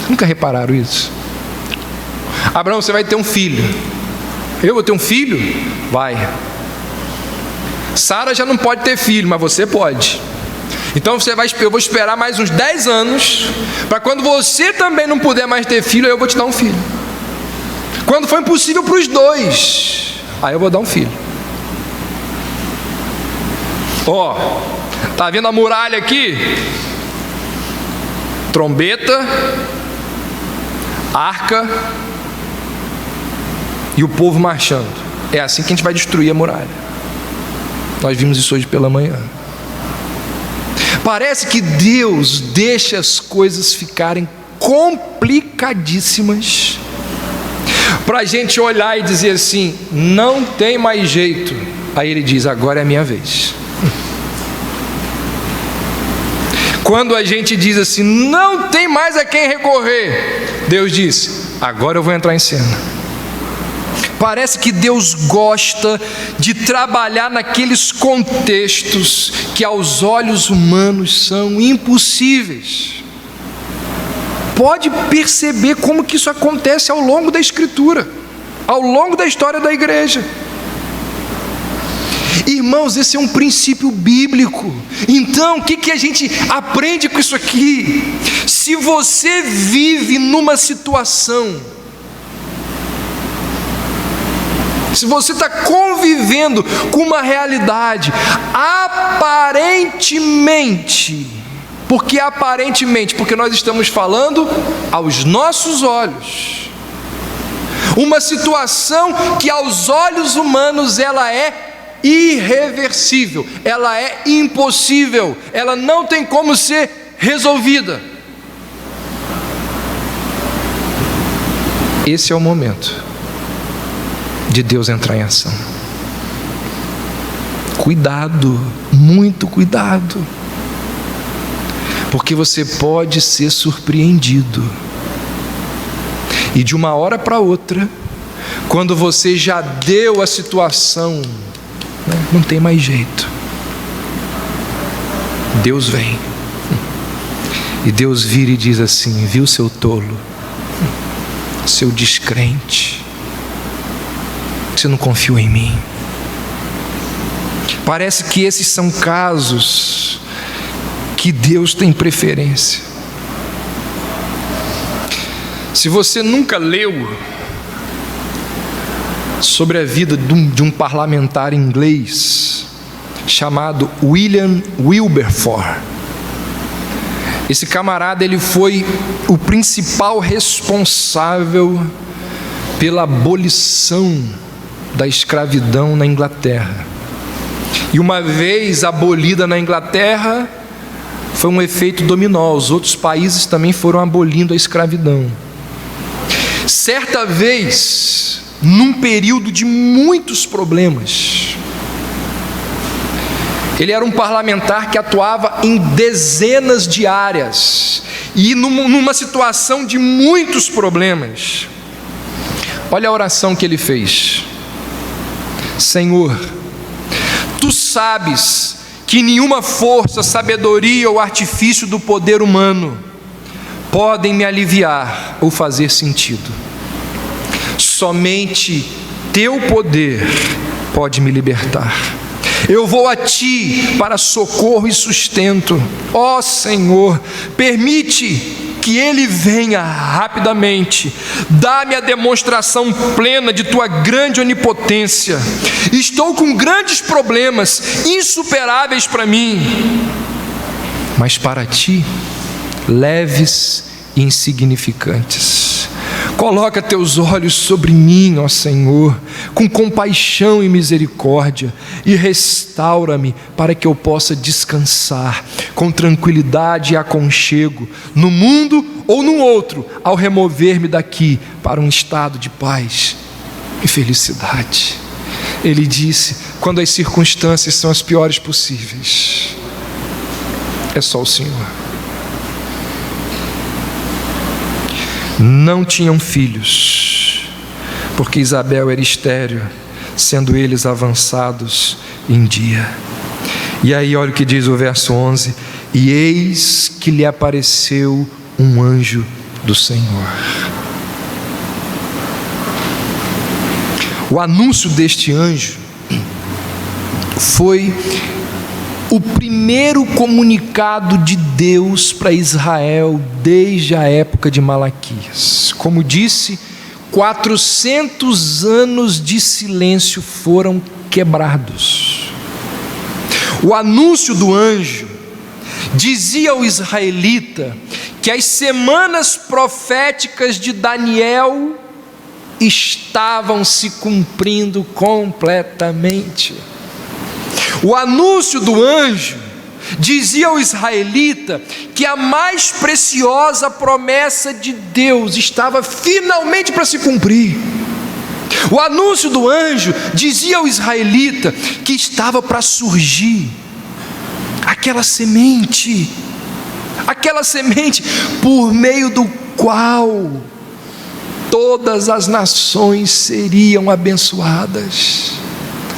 Nunca repararam isso? Abraão, você vai ter um filho. Eu vou ter um filho? Vai. Sara já não pode ter filho, mas você pode. Então eu vou esperar mais uns 10 anos, para quando você também não puder mais ter filho, eu vou te dar um filho. Quando for impossível para os dois, aí eu vou dar um filho. Ó, tá vendo a muralha aqui? Trombeta, arca e o povo marchando. É assim que a gente vai destruir a muralha. Nós vimos isso hoje pela manhã. Parece que Deus deixa as coisas ficarem complicadíssimas para a gente olhar e dizer assim: não tem mais jeito. Aí Ele diz: agora é a minha vez. Quando a gente diz assim: não tem mais a quem recorrer, Deus diz: agora eu vou entrar em cena. Parece que Deus gosta de trabalhar naqueles contextos que aos olhos humanos são impossíveis. Pode perceber como que isso acontece ao longo da Escritura, ao longo da história da igreja. Irmãos, esse é um princípio bíblico. Então, o que a gente aprende com isso aqui? Se você vive numa situação, se você está convivendo com uma realidade, aparentemente, porque nós estamos falando aos nossos olhos, uma situação que aos olhos humanos ela é irreversível, ela é impossível, ela não tem como ser resolvida. Esse é o momento de Deus entrar em ação. Cuidado, muito cuidado, porque você pode ser surpreendido, e de uma hora para outra, quando você já deu a situação, não tem mais jeito, Deus vem, e Deus vira e diz assim: viu, seu tolo, seu descrente, você não confiou em mim. Parece que esses são casos que Deus tem preferência. Se você nunca leu sobre a vida de um parlamentar inglês chamado William Wilberforce, esse camarada ele foi o principal responsável pela abolição da escravidão na Inglaterra. E uma vez abolida na Inglaterra, foi um efeito dominó, os outros países também foram abolindo a escravidão. Certa vez, num período de muitos problemas, ele era um parlamentar que atuava em dezenas de áreas, e numa situação de muitos problemas. Olha a oração que ele fez: Senhor, Tu sabes que nenhuma força, sabedoria ou artifício do poder humano podem me aliviar ou fazer sentido. Somente Teu poder pode me libertar. Eu vou a Ti para socorro e sustento. Ó Senhor, permite que Ele venha rapidamente. Dá-me a demonstração plena de Tua grande onipotência. Estou com grandes problemas, insuperáveis para mim, mas para Ti, leves e insignificantes. Coloca Teus olhos sobre mim, ó Senhor, com compaixão e misericórdia, e restaura-me para que eu possa descansar com tranquilidade e aconchego, no mundo ou no outro, ao remover-me daqui para um estado de paz e felicidade. Ele disse: quando as circunstâncias são as piores possíveis, é só o Senhor. Não tinham filhos, porque Isabel era estéril, sendo eles avançados em dia. E aí olha o que diz o verso 11: e eis que lhe apareceu um anjo do Senhor. O anúncio deste anjo foi o primeiro comunicado de Deus para Israel desde a época de Malaquias. Como disse, 400 anos de silêncio foram quebrados. O anúncio do anjo dizia ao israelita que as semanas proféticas de Daniel estavam se cumprindo completamente. O anúncio do anjo dizia ao israelita que a mais preciosa promessa de Deus estava finalmente para se cumprir. O anúncio do anjo dizia ao israelita que estava para surgir aquela semente por meio do qual todas as nações seriam abençoadas.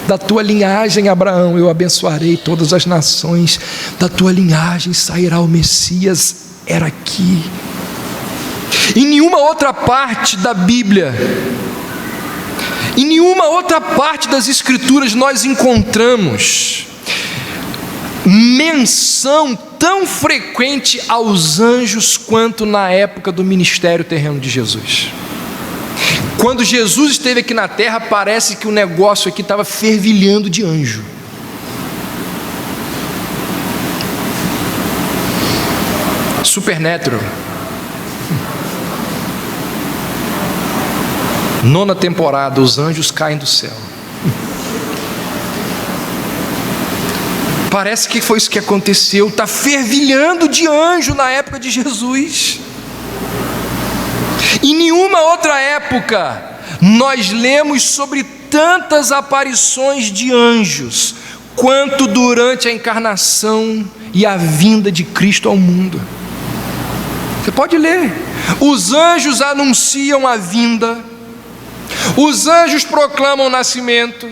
Da tua linhagem, Abraão, eu abençoarei todas as nações, da tua linhagem sairá o Messias. Era aqui. Em nenhuma outra parte da Bíblia, em nenhuma outra parte das Escrituras nós encontramos menção tão frequente aos anjos quanto na época do ministério terreno de Jesus. Quando Jesus esteve aqui na terra, parece que o negócio aqui estava fervilhando de anjo. Supernatural. 9ª temporada, os anjos caem do céu. Parece que foi isso que aconteceu. Está fervilhando de anjo na época de Jesus. Em nenhuma outra época nós lemos sobre tantas aparições de anjos quanto durante a encarnação e a vinda de Cristo ao mundo. Você pode ler. Os anjos anunciam a vinda, os anjos proclamam o nascimento,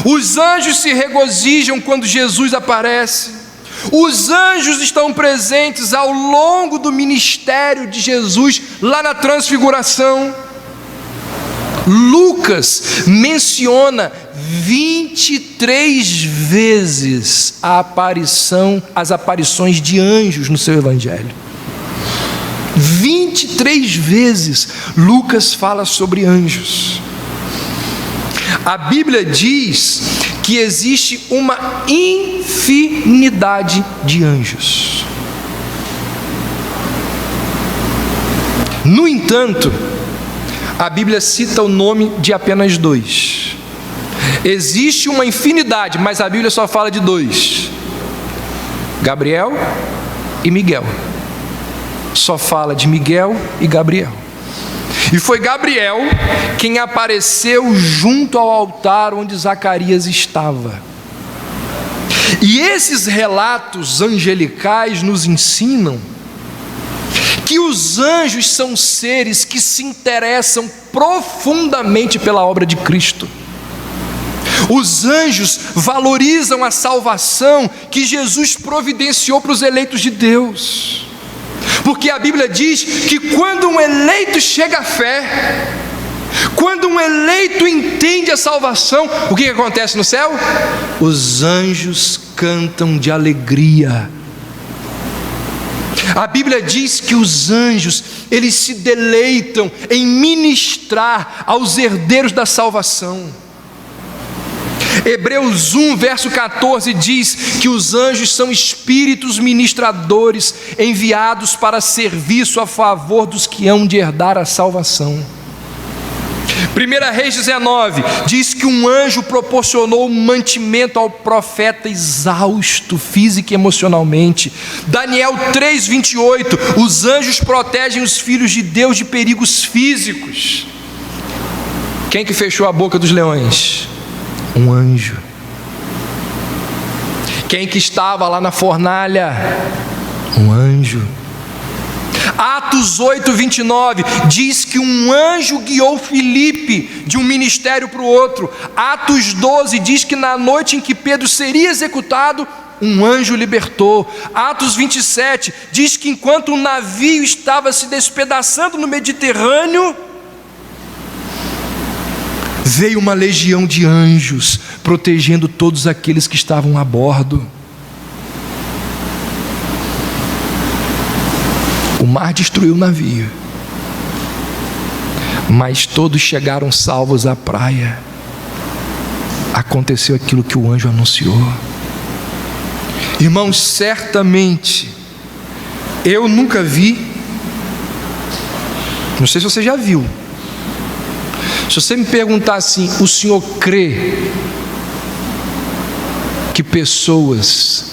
os anjos se regozijam quando Jesus aparece. Os anjos estão presentes ao longo do ministério de Jesus, lá na transfiguração. Lucas menciona 23 vezes as aparições de anjos no seu evangelho. 23 vezes Lucas fala sobre anjos. A Bíblia diz que existe uma infinidade de anjos. No entanto, a Bíblia cita o nome de apenas 2. Existe uma infinidade, mas a Bíblia só fala de 2: Gabriel e Miguel. Só fala de Miguel e Gabriel. E foi Gabriel quem apareceu junto ao altar onde Zacarias estava. E esses relatos angelicais nos ensinam que os anjos são seres que se interessam profundamente pela obra de Cristo. Os anjos valorizam a salvação que Jesus providenciou para os eleitos de Deus. Porque a Bíblia diz que quando um eleito chega à fé, quando um eleito entende a salvação, o que acontece no céu? Os anjos cantam de alegria. A Bíblia diz que os anjos, eles se deleitam em ministrar aos herdeiros da salvação. Hebreus 1, verso 14 diz que os anjos são espíritos ministradores enviados para serviço a favor dos que hão de herdar a salvação. 1 Reis 19 diz que um anjo proporcionou um mantimento ao profeta exausto física e emocionalmente. Daniel 3:28, os anjos protegem os filhos de Deus de perigos físicos. Quem que fechou a boca dos leões? Um anjo. Quem que estava lá na fornalha? Um anjo. Atos 8, 29 diz que um anjo guiou Filipe de um ministério para o outro. Atos 12 diz que na noite em que Pedro seria executado, um anjo o libertou. Atos 27 diz que enquanto o navio estava se despedaçando no Mediterrâneo, veio uma legião de anjos protegendo todos aqueles que estavam a bordo. O mar destruiu o navio, mas todos chegaram salvos à praia. Aconteceu aquilo que o anjo anunciou. Irmãos, certamente eu nunca vi, não sei se você já viu. Se você me perguntar assim, o senhor crê que pessoas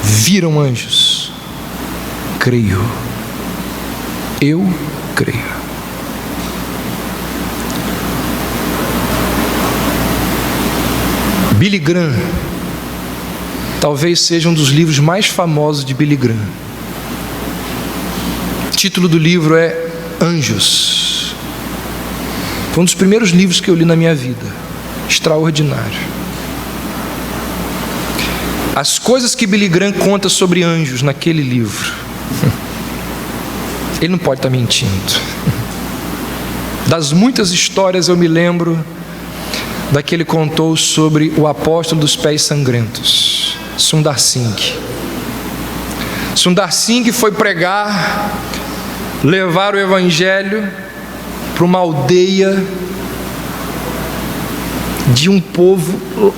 viram anjos? Creio. Eu creio. Billy Graham talvez seja um dos livros mais famosos de Billy Graham. O título do livro é Anjos. Foi um dos primeiros livros que eu li na minha vida. Extraordinário. As coisas que Billy Graham conta sobre anjos naquele livro, ele não pode estar mentindo. Das muitas histórias eu me lembro da que ele contou sobre o apóstolo dos pés sangrentos, Sundar Singh. Sundar Singh foi pregar, levar o evangelho para uma aldeia de um povo,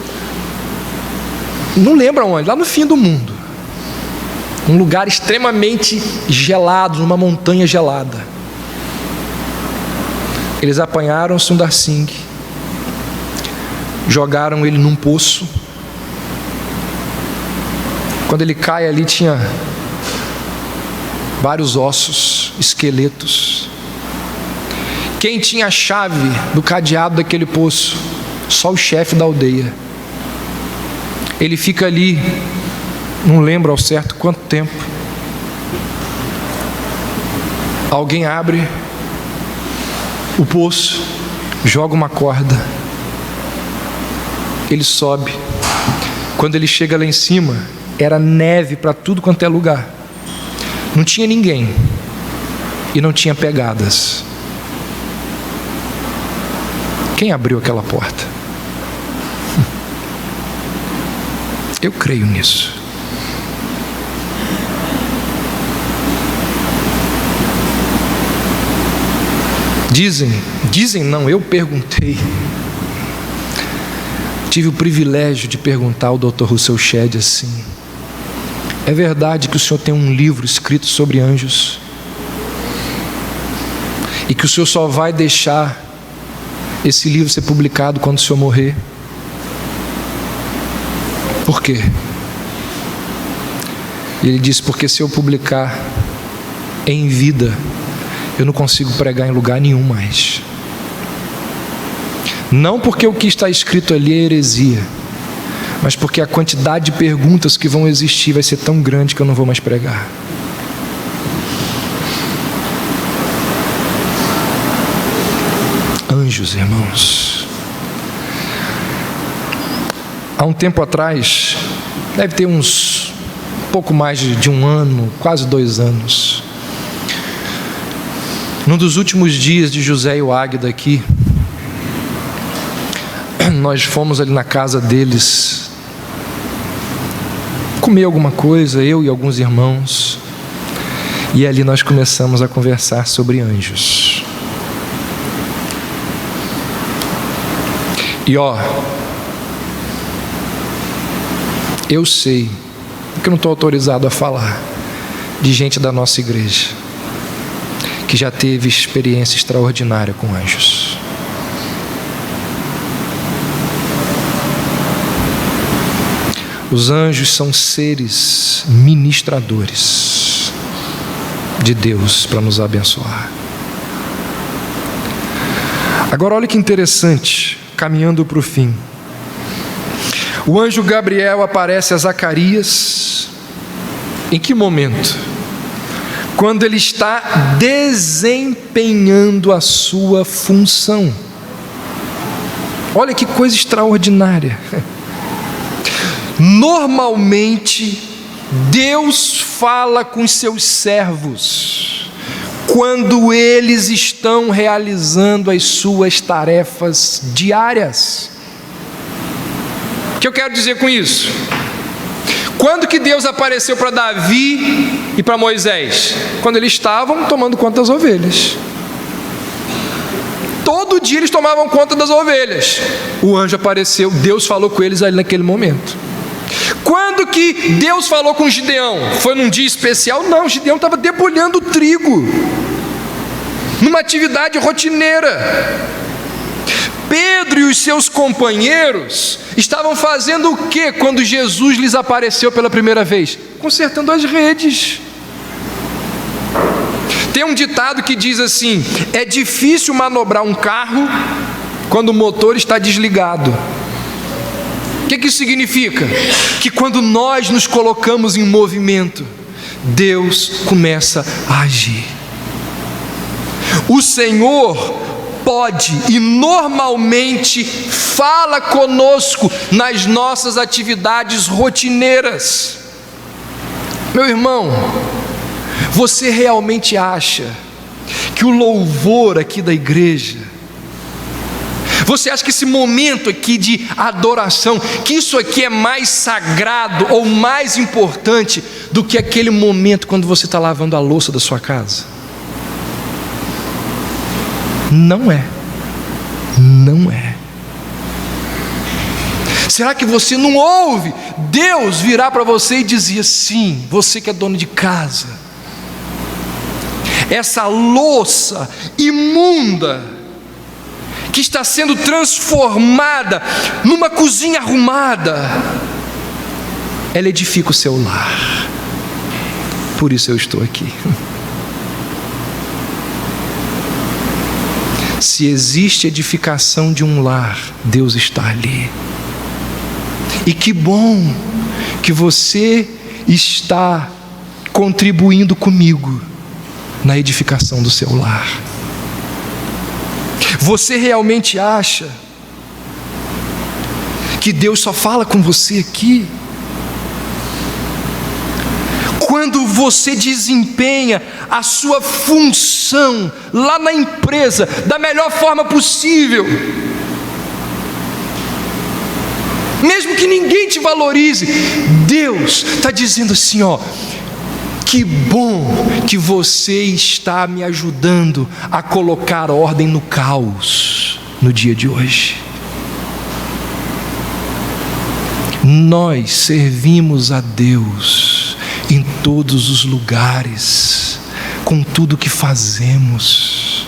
não lembro onde, lá no fim do mundo, um lugar extremamente gelado, numa montanha gelada. Eles apanharam Sundar Singh, jogaram ele num poço. Quando ele cai ali, tinha vários ossos, esqueletos. Quem tinha a chave do cadeado daquele poço? Só o chefe da aldeia. Ele fica ali, não lembro ao certo quanto tempo. Alguém abre o poço, joga uma corda, ele sobe. Quando ele chega lá em cima, era neve para tudo quanto é lugar. Não tinha ninguém e não tinha pegadas. Quem abriu aquela porta? Eu creio nisso. Dizem não, eu perguntei. Tive o privilégio de perguntar ao Dr. Russell Shedd assim: é verdade que o senhor tem um livro escrito sobre anjos? E que o senhor só vai deixar esse livro ser publicado quando o senhor morrer? Por quê? E ele disse: porque se eu publicar em vida, eu não consigo pregar em lugar nenhum mais. Não porque o que está escrito ali é heresia, mas porque a quantidade de perguntas que vão existir vai ser tão grande que eu não vou mais pregar. Anjos, irmãos. Há um tempo atrás, deve ter pouco mais de um ano, quase 2 anos, num dos últimos dias de José e o Águida aqui, nós fomos ali na casa deles comer alguma coisa, eu e alguns irmãos, e ali nós começamos a conversar sobre anjos. E eu sei, porque eu não estou autorizado a falar, de gente da nossa igreja que já teve experiência extraordinária com anjos. Os anjos são seres ministradores de Deus para nos abençoar. Agora olha que interessante, caminhando para o fim. O anjo Gabriel aparece a Zacarias. Em que momento? quando ele está desempenhando a sua função. Olha que coisa extraordinária. Normalmente, Deus fala com os seus servos quando eles estão realizando as suas tarefas diárias. O que eu quero dizer com isso? Quando que Deus apareceu para Davi e para Moisés? Quando eles estavam tomando conta das ovelhas. Todo dia eles tomavam conta das ovelhas. O anjo apareceu, Deus falou com eles ali naquele momento. Quando que Deus falou com Gideão? Foi num dia especial? Não, Gideão estava debulhando trigo, numa atividade rotineira. Pedro e os seus companheiros estavam fazendo o que quando Jesus lhes apareceu pela primeira vez? Consertando as redes. Tem um ditado que diz assim: é difícil manobrar um carro quando o motor está desligado. O que isso significa? Que quando nós nos colocamos em movimento, Deus começa a agir. O Senhor pode e normalmente fala conosco nas nossas atividades rotineiras. Meu irmão, você realmente acha que o louvor aqui da igreja, você acha que esse momento aqui de adoração, que isso aqui é mais sagrado ou mais importante do que aquele momento quando você está lavando a louça da sua casa? Não é. Não é. Será que você não ouve Deus virar para você e dizer assim: você que é dono de casa, essa louça imunda que está sendo transformada numa cozinha arrumada, ela edifica o seu lar. Por isso eu estou aqui. Se existe edificação de um lar, Deus está ali. E que bom que você está contribuindo comigo na edificação do seu lar. Você realmente acha que Deus só fala com você aqui? Quando você desempenha a sua função lá na empresa da melhor forma possível, mesmo que ninguém te valorize, Deus está dizendo assim: ó, que bom que você está me ajudando a colocar ordem no caos no dia de hoje. Nós servimos a Deus em todos os lugares, com tudo que fazemos.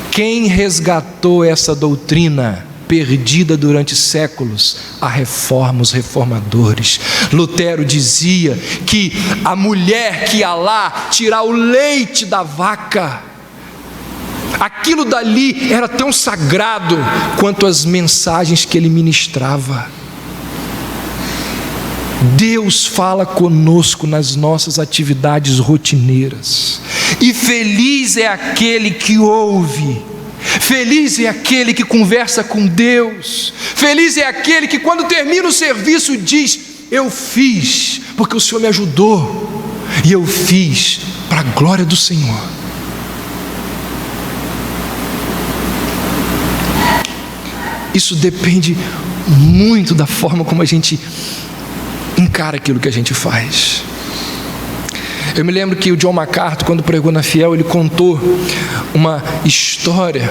Quem resgatou essa doutrina perdida durante séculos? A reforma, os reformadores. Lutero dizia que a mulher que ia lá tirar o leite da vaca, aquilo dali era tão sagrado quanto as mensagens que ele ministrava. Deus fala conosco nas nossas atividades rotineiras, e feliz é aquele que ouve, feliz é aquele que conversa com Deus, feliz é aquele que quando termina o serviço diz: eu fiz porque o Senhor me ajudou, e eu fiz para a glória do Senhor. Isso depende muito da forma como a gente encara aquilo que a gente faz. Eu me lembro que o John MacArthur, quando pregou na Fiel, ele contou uma história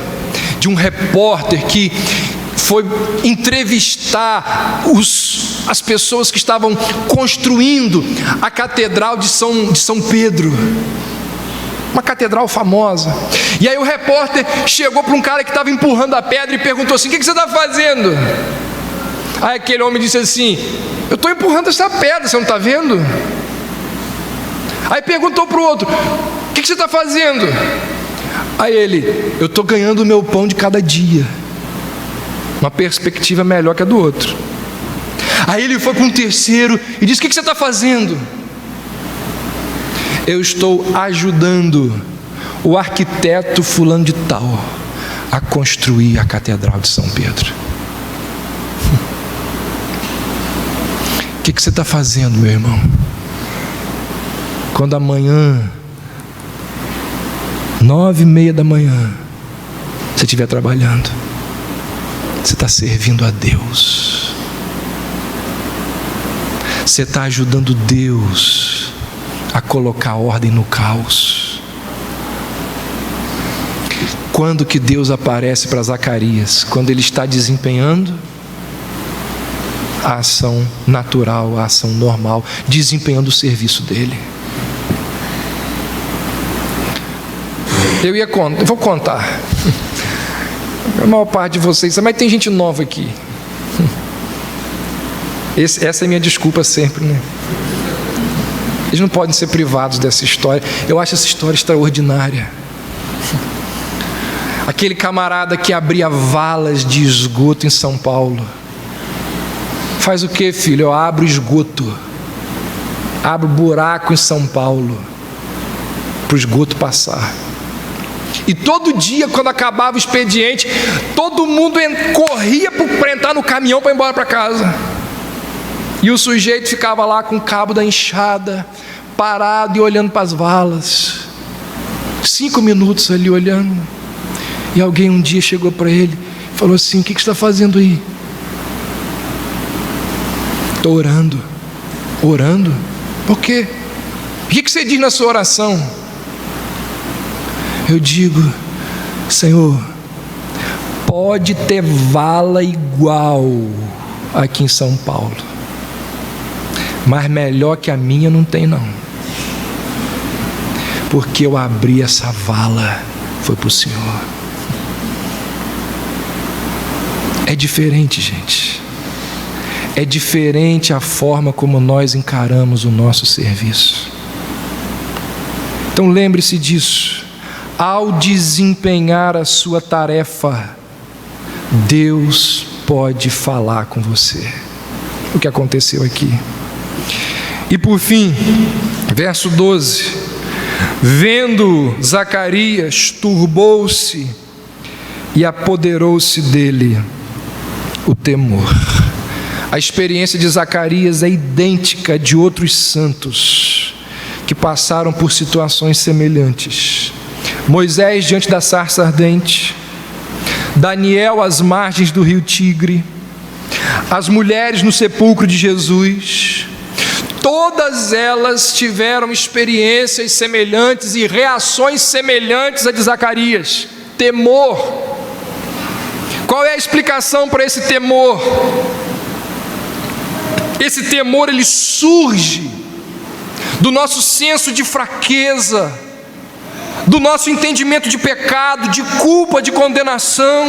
de um repórter que foi entrevistar as pessoas que estavam construindo a catedral de São Pedro, uma catedral famosa. E aí o repórter chegou para um cara que estava empurrando a pedra e perguntou assim: o que você está fazendo? Aí aquele homem disse assim: eu estou empurrando essa pedra, você não está vendo? Aí perguntou para o outro: o que você está fazendo? Aí ele: eu estou ganhando o meu pão de cada dia. Uma perspectiva melhor que a do outro. Aí ele foi para um terceiro e disse: o que você está fazendo? eu estou ajudando o arquiteto fulano de tal a construir a Catedral de São Pedro. O que você está fazendo, meu irmão? Quando amanhã, 9h30 da manhã, você estiver trabalhando, você está servindo a Deus. Você está ajudando Deus a colocar ordem no caos. Quando que Deus aparece para Zacarias? Quando ele está desempenhando a ação natural, a ação normal, desempenhando o serviço dele. Eu vou contar. A maior parte de vocês, mas tem gente nova aqui. Essa é a minha desculpa sempre, né? Eles não podem ser privados dessa história. Eu acho essa história extraordinária. Aquele camarada que abria valas de esgoto em São Paulo. Faz o que, filho? Eu abro esgoto. Abro buraco em São Paulo para o esgoto passar. E todo dia, quando acabava o expediente, todo mundo corria para entrar no caminhão para ir embora para casa. E o sujeito ficava lá com o cabo da enxada, parado e olhando para as valas. 5 minutos ali olhando. E alguém um dia chegou para ele e falou assim: o que você está fazendo aí? Estou orando. Orando? Por quê? O que você diz na sua oração? Eu digo: Senhor, pode ter vala igual aqui em São Paulo, mas melhor que a minha não tem não, porque eu abri essa vala, foi para o Senhor. É diferente, gente. É diferente a forma como nós encaramos o nosso serviço. Então lembre-se disso. Ao desempenhar a sua tarefa, Deus pode falar com você. O que aconteceu aqui. E por fim, verso 12: vendo Zacarias, turbou-se e apoderou-se dele o temor. A experiência de Zacarias é idêntica de outros santos que passaram por situações semelhantes. Moisés diante da sarça ardente, Daniel às margens do rio Tigre, as mulheres no sepulcro de Jesus. Todas elas tiveram experiências semelhantes e reações semelhantes a de Zacarias. Temor. Qual é a explicação para esse temor? Esse temor, ele surge do nosso senso de fraqueza, do nosso entendimento de pecado, de culpa, de condenação.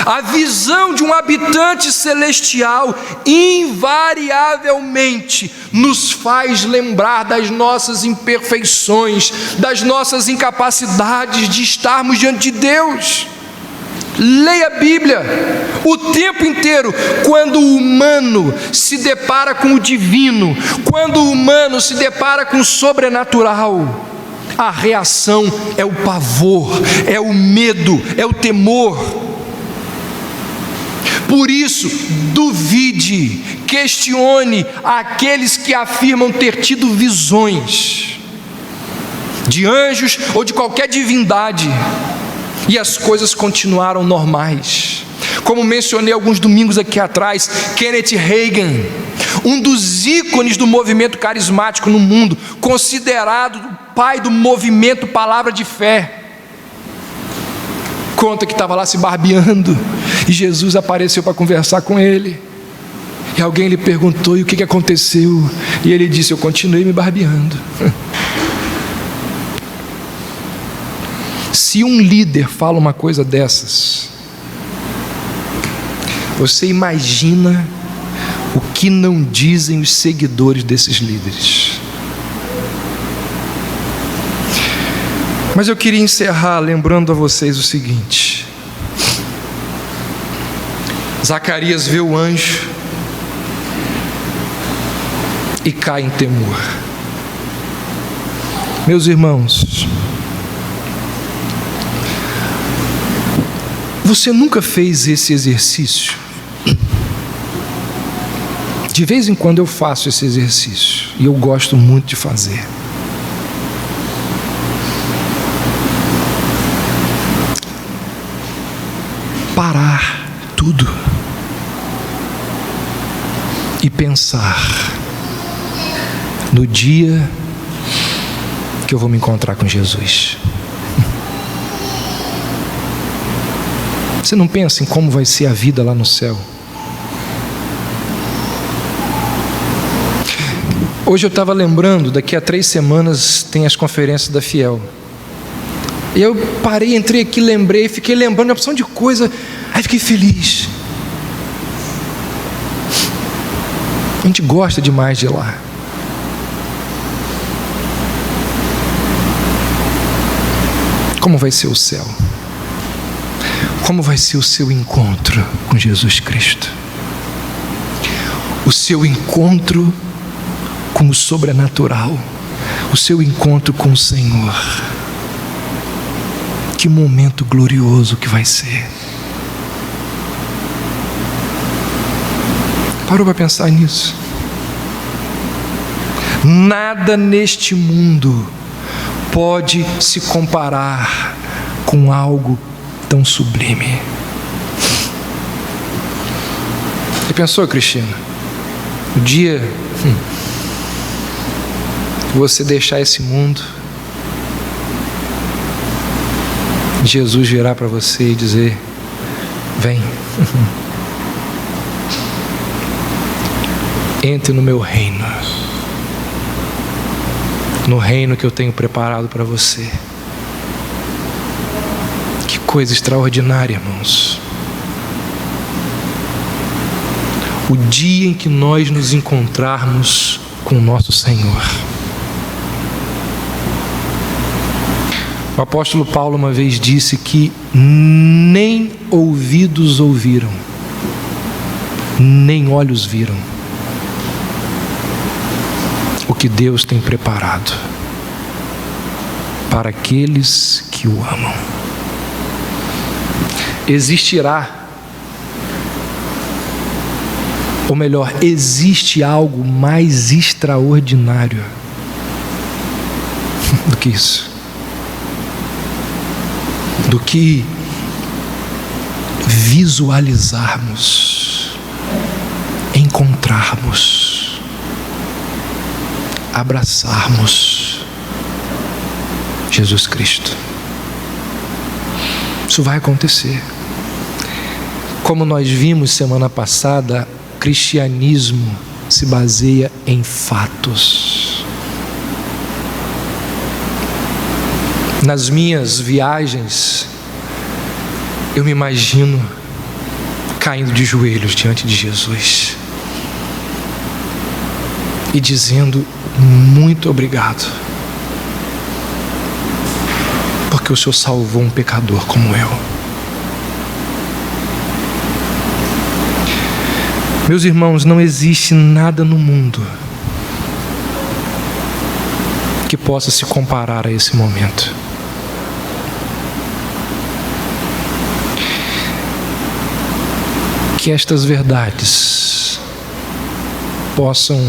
A visão de um habitante celestial invariavelmente nos faz lembrar das nossas imperfeições, das nossas incapacidades de estarmos diante de Deus. Leia a Bíblia o tempo inteiro. Quando o humano se depara com o divino, quando o humano se depara com o sobrenatural, a reação é o pavor, é o medo, é o temor. Por isso, duvide, questione aqueles que afirmam ter tido visões de anjos ou de qualquer divindade, e as coisas continuaram normais. Como mencionei alguns domingos aqui atrás, Kenneth Hagin, um dos ícones do movimento carismático no mundo, considerado o pai do movimento Palavra de Fé, conta que estava lá se barbeando e Jesus apareceu para conversar com ele. E alguém lhe perguntou: e o que aconteceu? E ele disse: eu continuei me barbeando. Se um líder fala uma coisa dessas, você imagina o que não dizem os seguidores desses líderes. Mas eu queria encerrar lembrando a vocês o seguinte: Zacarias vê o anjo e cai em temor. Meus irmãos, você nunca fez esse exercício? De vez em quando eu faço esse exercício e eu gosto muito de fazer. Parar tudo e pensar no dia que eu vou me encontrar com Jesus. Você não pensa em como vai ser a vida lá no céu? Hoje eu estava lembrando, daqui a 3 semanas tem as conferências da Fiel. E eu parei, entrei aqui, lembrei, fiquei lembrando de uma opção de coisa, aí fiquei feliz. A gente gosta demais de ir lá. Como vai ser o céu? Como vai ser o seu encontro com Jesus Cristo? O seu encontro com o sobrenatural, o seu encontro com o Senhor. Que momento glorioso que vai ser. Parou para pensar nisso? Nada neste mundo pode se comparar com algo tão sublime. Você pensou, Cristina? O dia que você deixar esse mundo, Jesus virá para você e dizer: vem, entre no meu reino, no reino que eu tenho preparado para você. Que coisa extraordinária, irmãos. O dia em que nós nos encontrarmos com o nosso Senhor. O apóstolo Paulo uma vez disse que nem ouvidos ouviram, nem olhos viram o que Deus tem preparado para aqueles que o amam. Existirá, ou melhor, existe algo mais extraordinário do que isso. Do que visualizarmos, encontrarmos, abraçarmos Jesus Cristo. Isso vai acontecer. Como nós vimos semana passada, cristianismo se baseia em fatos. Nas minhas viagens, eu me imagino caindo de joelhos diante de Jesus e dizendo: muito obrigado, porque o Senhor salvou um pecador como eu. Meus irmãos, não existe nada no mundo que possa se comparar a esse momento. Que estas verdades possam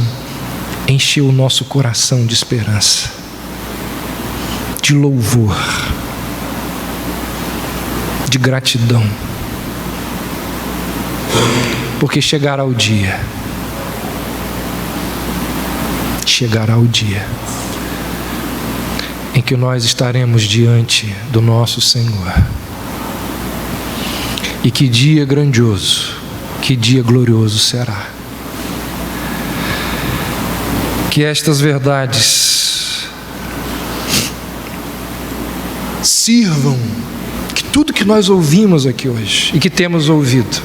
encher o nosso coração de esperança, de louvor, de gratidão, porque chegará o dia em que nós estaremos diante do nosso Senhor. E que dia grandioso, que dia glorioso será. Que estas verdades sirvam, que tudo que nós ouvimos aqui hoje e que temos ouvido,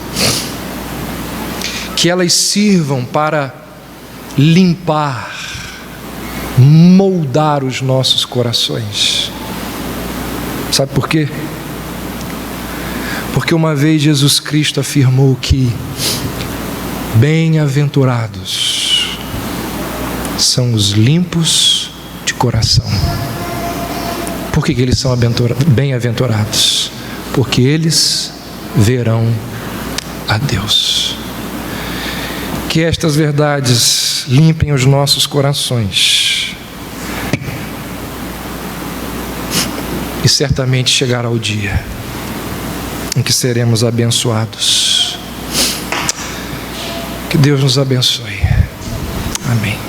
que elas sirvam para limpar, moldar os nossos corações. Sabe por quê? Porque uma vez Jesus Cristo afirmou que bem-aventurados são os limpos de coração, Por que eles são bem-aventurados? Porque eles verão a Deus. Que estas verdades limpem os nossos corações. E certamente chegará o dia em que seremos abençoados. Que Deus nos abençoe. Amém.